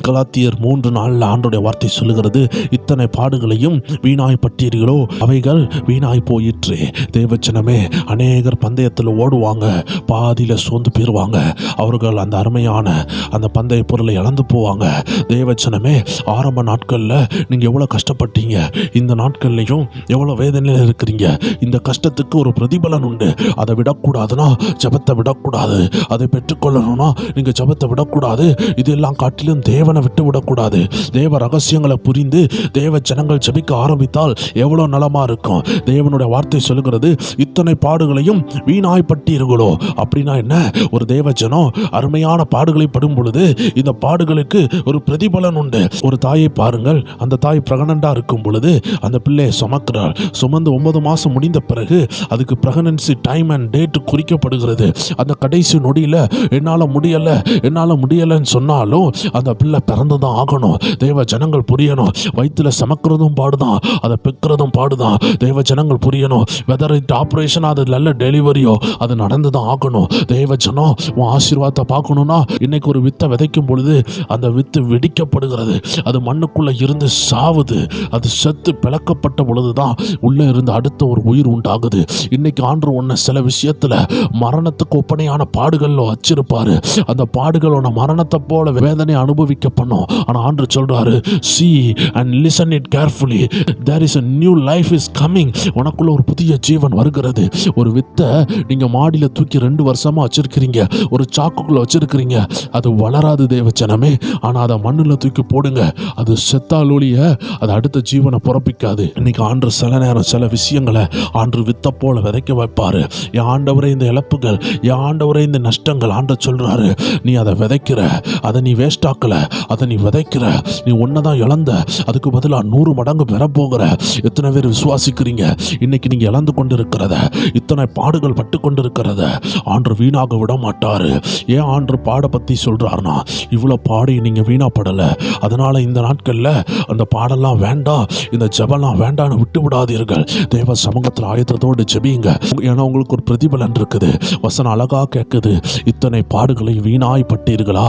கலாத்தியர் 3:4 ஆண்டவருடைய வார்த்தை சொல்லுகிறது, இத்தனை பாடுகளையும் வீணாய் பட்டீர்களோ, அவைகள் வீணாய் போயிற்று. தேவச்சனமே, அநேகர் பந்தயத்தில் ஓடுவாங்க, பாதியில சோர்ந்து போயிருவாங்க. அவர்கள் அந்த அருமையான அந்த பந்தய பொருளை இழந்து போவாங்க. தேவச்சனமே, ஆரம்ப நாட்கள்ல நீங்க எவ்வளவு கஷ்டப்பட்டீங்க, இந்த நாட்கள்லையும் எவ்வளவு வேதனையில் இருக்கிறீங்க. இந்த கஷ்டத்துக்கு ஒரு பிரதிபலன் உண்டு. அதை விடக்கூடாதுன்னா ஜெபத்தை விடக்கூடாது. அதை பெற்றுக்கொள்ளணும்னா நீங்க ஜெபத்தை விடக்கூடாது. இதெல்லாம் காட்டிலும் தேவனை விட்டு விடக்கூடாது. தேவ ரகசியங்களை புரிந்து தேவ ஜனங்கள் ஜெபிக்க ஆரம்பித்தால் எவ்வளவு நலமா இருக்கும். தேவனுடைய வார்த்தை சொல்லுகிறது, இத்தனை பாடுகளையும் வீணாய் பட்டீர்களோ. அப்படின்னா என்ன? ஒரு தேவ ஜனம் அருமையான பாடுகளை படும் பொழுது இந்த பாடுகளுக்கு ஒரு பிரதிபலன் உண்டு. ஒரு தாயை பாருங்கள், அந்த தாய் பிரெக்னண்டா இருக்கும் பொழுது அந்த பிள்ளையை சுமக்கிறாள். சுமந்து 9 மாசம் முடிந்த பிறகு அதுக்கு பிரெக்னன்சி டைம் அண்ட் டேட் குறிக்கப்படுகிறது. அந்த கடைசி நொடியில என்னால முடியலன்னு சொன்னாலும் அந்த பிள்ளை பிறந்துதான் ஆகணும். தேவ ஜனங்கள் புரியணும். வயிற்றுல சமக்கிறதும் பாடுதான், அதை பெக்கிறதும் பாடுதான். தேவ ஜனங்கள் புரியணும். வெதர் இட் ஆப்ரேஷன், அது நல்ல டெலிவரியோ, அது நடந்துதான் ஆகணும். தேவ ஜனம் உன் ஆசீர்வாதத்தை பார்க்கணும்னா இன்னைக்கு ஒரு வித்தை விதைக்கும் பொழுது அந்த வித்து வெடிக்கப்படுகிறது. அது மண்ணுக்குள்ள இருந்து சாவுது. அது செத்து பிளக்கப்பட்ட பொழுதுதான் உள்ள இருந்து அடுத்த ஒரு உயிர் உண்டாகுது. இன்னைக்கு ஆண்டவர் உன்னை சில விஷயத்துல மரணத்துக்கு ஒப்பனையான பாடுகள்ல வச்சிருப்பாரு. அந்த பாடுகளோட மரணத்தை போல வேதனை அனுபவிக்க பண்ணும். ஆனா ஆண்டவர் சொல்றாரு, see and listen it carefully, there is a new life is coming. உனக்குள்ள ஒரு புதிய ஜீவன் வருகிறது. ஒரு வித்தை நீங்க மாடியில தூக்கி 2 வருஷமா வச்சிருக்கிறீங்க, ஒரு சாக்குக்குள்ள வச்சிருக்கிறீங்க, அது வளராது தேவச்சனமே. ஆனா அதை மண்ணுல தூக்கி போடுங்க, அது செத்தாலொழிய அது அடுத்த ஜீவனை பிறப்பிக்காது. இன்னைக்கு ஆண்டவர் சில நேரம் சில விஷயங்களை ஆண்டவர் வித்தை போல விதைக்க வைப்பாரு. என் ஆண்டவரே, இந்த இழப்புகள், என் ஆண்டவரே, இந்த நஷ்டங்கள், ஆண்டவர் சொல்றாரு, நீ அதை விதைக்கிற, அதை நீ வேஸ்ட் ஆக்கல, அதை நீ விதைக்கிற, நீ ஒன்னதான் இழந்த, அதுக்கு பதிலாக 100 மடங்கு பெற போகிற. எத்தனை பேர் விசுவாசிக்கிறீங்க? இன்னைக்கு நீங்க இழந்து கொண்டு இருக்கிறத, இத்தனை பாடுகள் பட்டு கொண்டு இருக்கிறத ஆண்டவர் வீணாக விட மாட்டாரு. ஏன் ஆண்டவர் பாட பத்தி சொல்றாருன்னா, இவ்வளவு பாடி நீங்க வீணாப்படல, அதனால இந்த நாட்கள்ல அந்த பாடெல்லாம் வேண்டாம், இந்த ஜெபம்லாம் வேண்டாம்னு விட்டு விடாதீர்கள். தேவ சமூகத்தில் ஆயத்தத்தோடு ஜெபிங்க. ஏன்னா உங்களுக்கு ஒரு பிரதிபலன் இருக்குது. வசனம் அழகா கேட்குது, இத்தனை பாடுகளை வீணாய் பட்டீர்களா?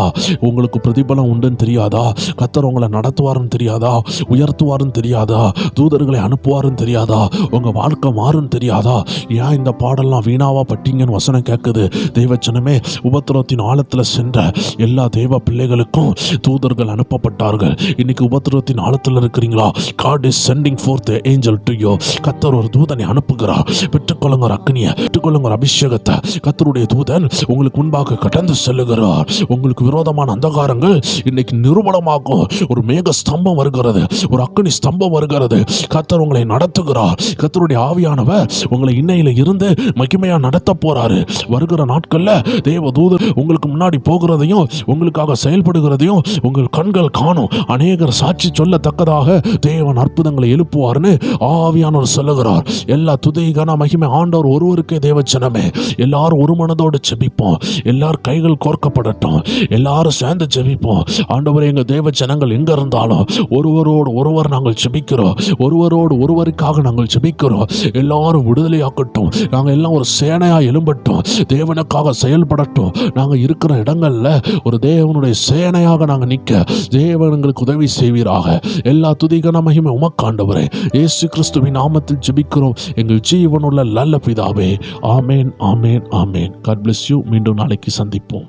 உங்களுக்கு பிரதிபலம் உண்டுன்னு தெரியாதா? கர்த்தர் உங்களை நடத்துவாருன்னு தெரியாதா? உயர்த்துவாருன்னு தெரியாதா? தூதர்களை அனுப்புவாருன்னு தெரியாதா? உங்க வாழ்க்கை மாறுன்னு தெரியாதா? ஏன் இந்த பாடெல்லாம் வீணாவா பட்டீங்கன்னு வசனம் கேட்குது. தேவச்சனமே, உபத்திரவத்தின் ஆழத்தில் சென்ற எல்லா தேவ பிள்ளைகளுக்கும் தூதர்கள் அனுப்பப்பட்டார்கள். இன்னைக்கு உபத்திரவத்தின் ஆழத்தில் இருக்கிறீங்களா? God is sending forth the angel to you. கர்த்தர் ஒரு தூதனை அனுப்புகிறார். பெற்றுக்கொள்ளுங்க ஒரு அக்னியை, பெற்றுக்கொள்ளுங்க ஒரு அபிஷேகத்தை. கர்த்தருடைய தூதன் உங்களுக்கு முன்பாக கடந்து செல்லுகிறார். உங்களுக்கு விரோதமான அந்தகாரங்கள் இன்னைக்கு நிரூபணமாகும். ஒரு மேக ஸ்தம்பம் வருகிறது, ஒரு அக்னி ஸ்தம்பம் வருகிறது. கர்த்தர் உங்களை நடத்துகிறார். கர்த்தருடைய ஆவியானவர் உங்களை இன்னையில இருந்து மகிமையா நடத்த போறாரு. வருகிற நாட்கள்ல தேவ தூதர் உங்களுக்கு முன்னாடி போகிறதையும் உங்களுக்காக செயல்படுகிறதையும் உங்கள் கண்கள் காணும். அநேகர் சாட்சி சொல்லத்தக்கதாக தேவன் அற்புதங்களை எழுப்புவார்னு ஆவியானவர் சொல்லுகிறார். எல்லா துதி கன மகிமை ஆண்டவர் ஒருவருக்கே. தேவச்சனமே, எல்லாரும் ஒரு மனதோடு ஜெபிப்போம். எல்லாரும் கைகள் கோர்க்கப்படட்டும். எல்லாரும் சேர்ந்து ஜெபிப்போம். ஆண்டவரே, எங்க தேவ ஜனங்கள் எங்க இருந்தாலும் ஒருவரோடு ஒருவர் நாங்கள் ஜெபிக்கிறோம். ஒருவரோடு ஒருவருக்காக நாங்கள் ஜெபிக்கிறோம். எல்லாரும் விடுதலையாக்கட்டும். நாங்கள் எல்லாம் ஒரு சேனையா எழும்பட்டும். தேவனுக்காக செயல்படட்டும். நாங்கள் இருக்கிற இடங்கள்ல ஒரு தேவனுடைய சேனையாக நாங்கள் நிற்க தேவன் எங்களுக்கு உதவி செய்வீராக. எல்லா துதிகன மகிமை உமக்காண்டவரே, இயேசு கிறிஸ்துவின் நாமத்தில் ஜெபிக்கிறோம் எங்கள் ஜீவனுள்ள நல்ல பிதாவே. ஆமேன், ஆமேன், ஆமேன். God bless you. மீண்டும் நாளைக்கு சந்திப்போம்.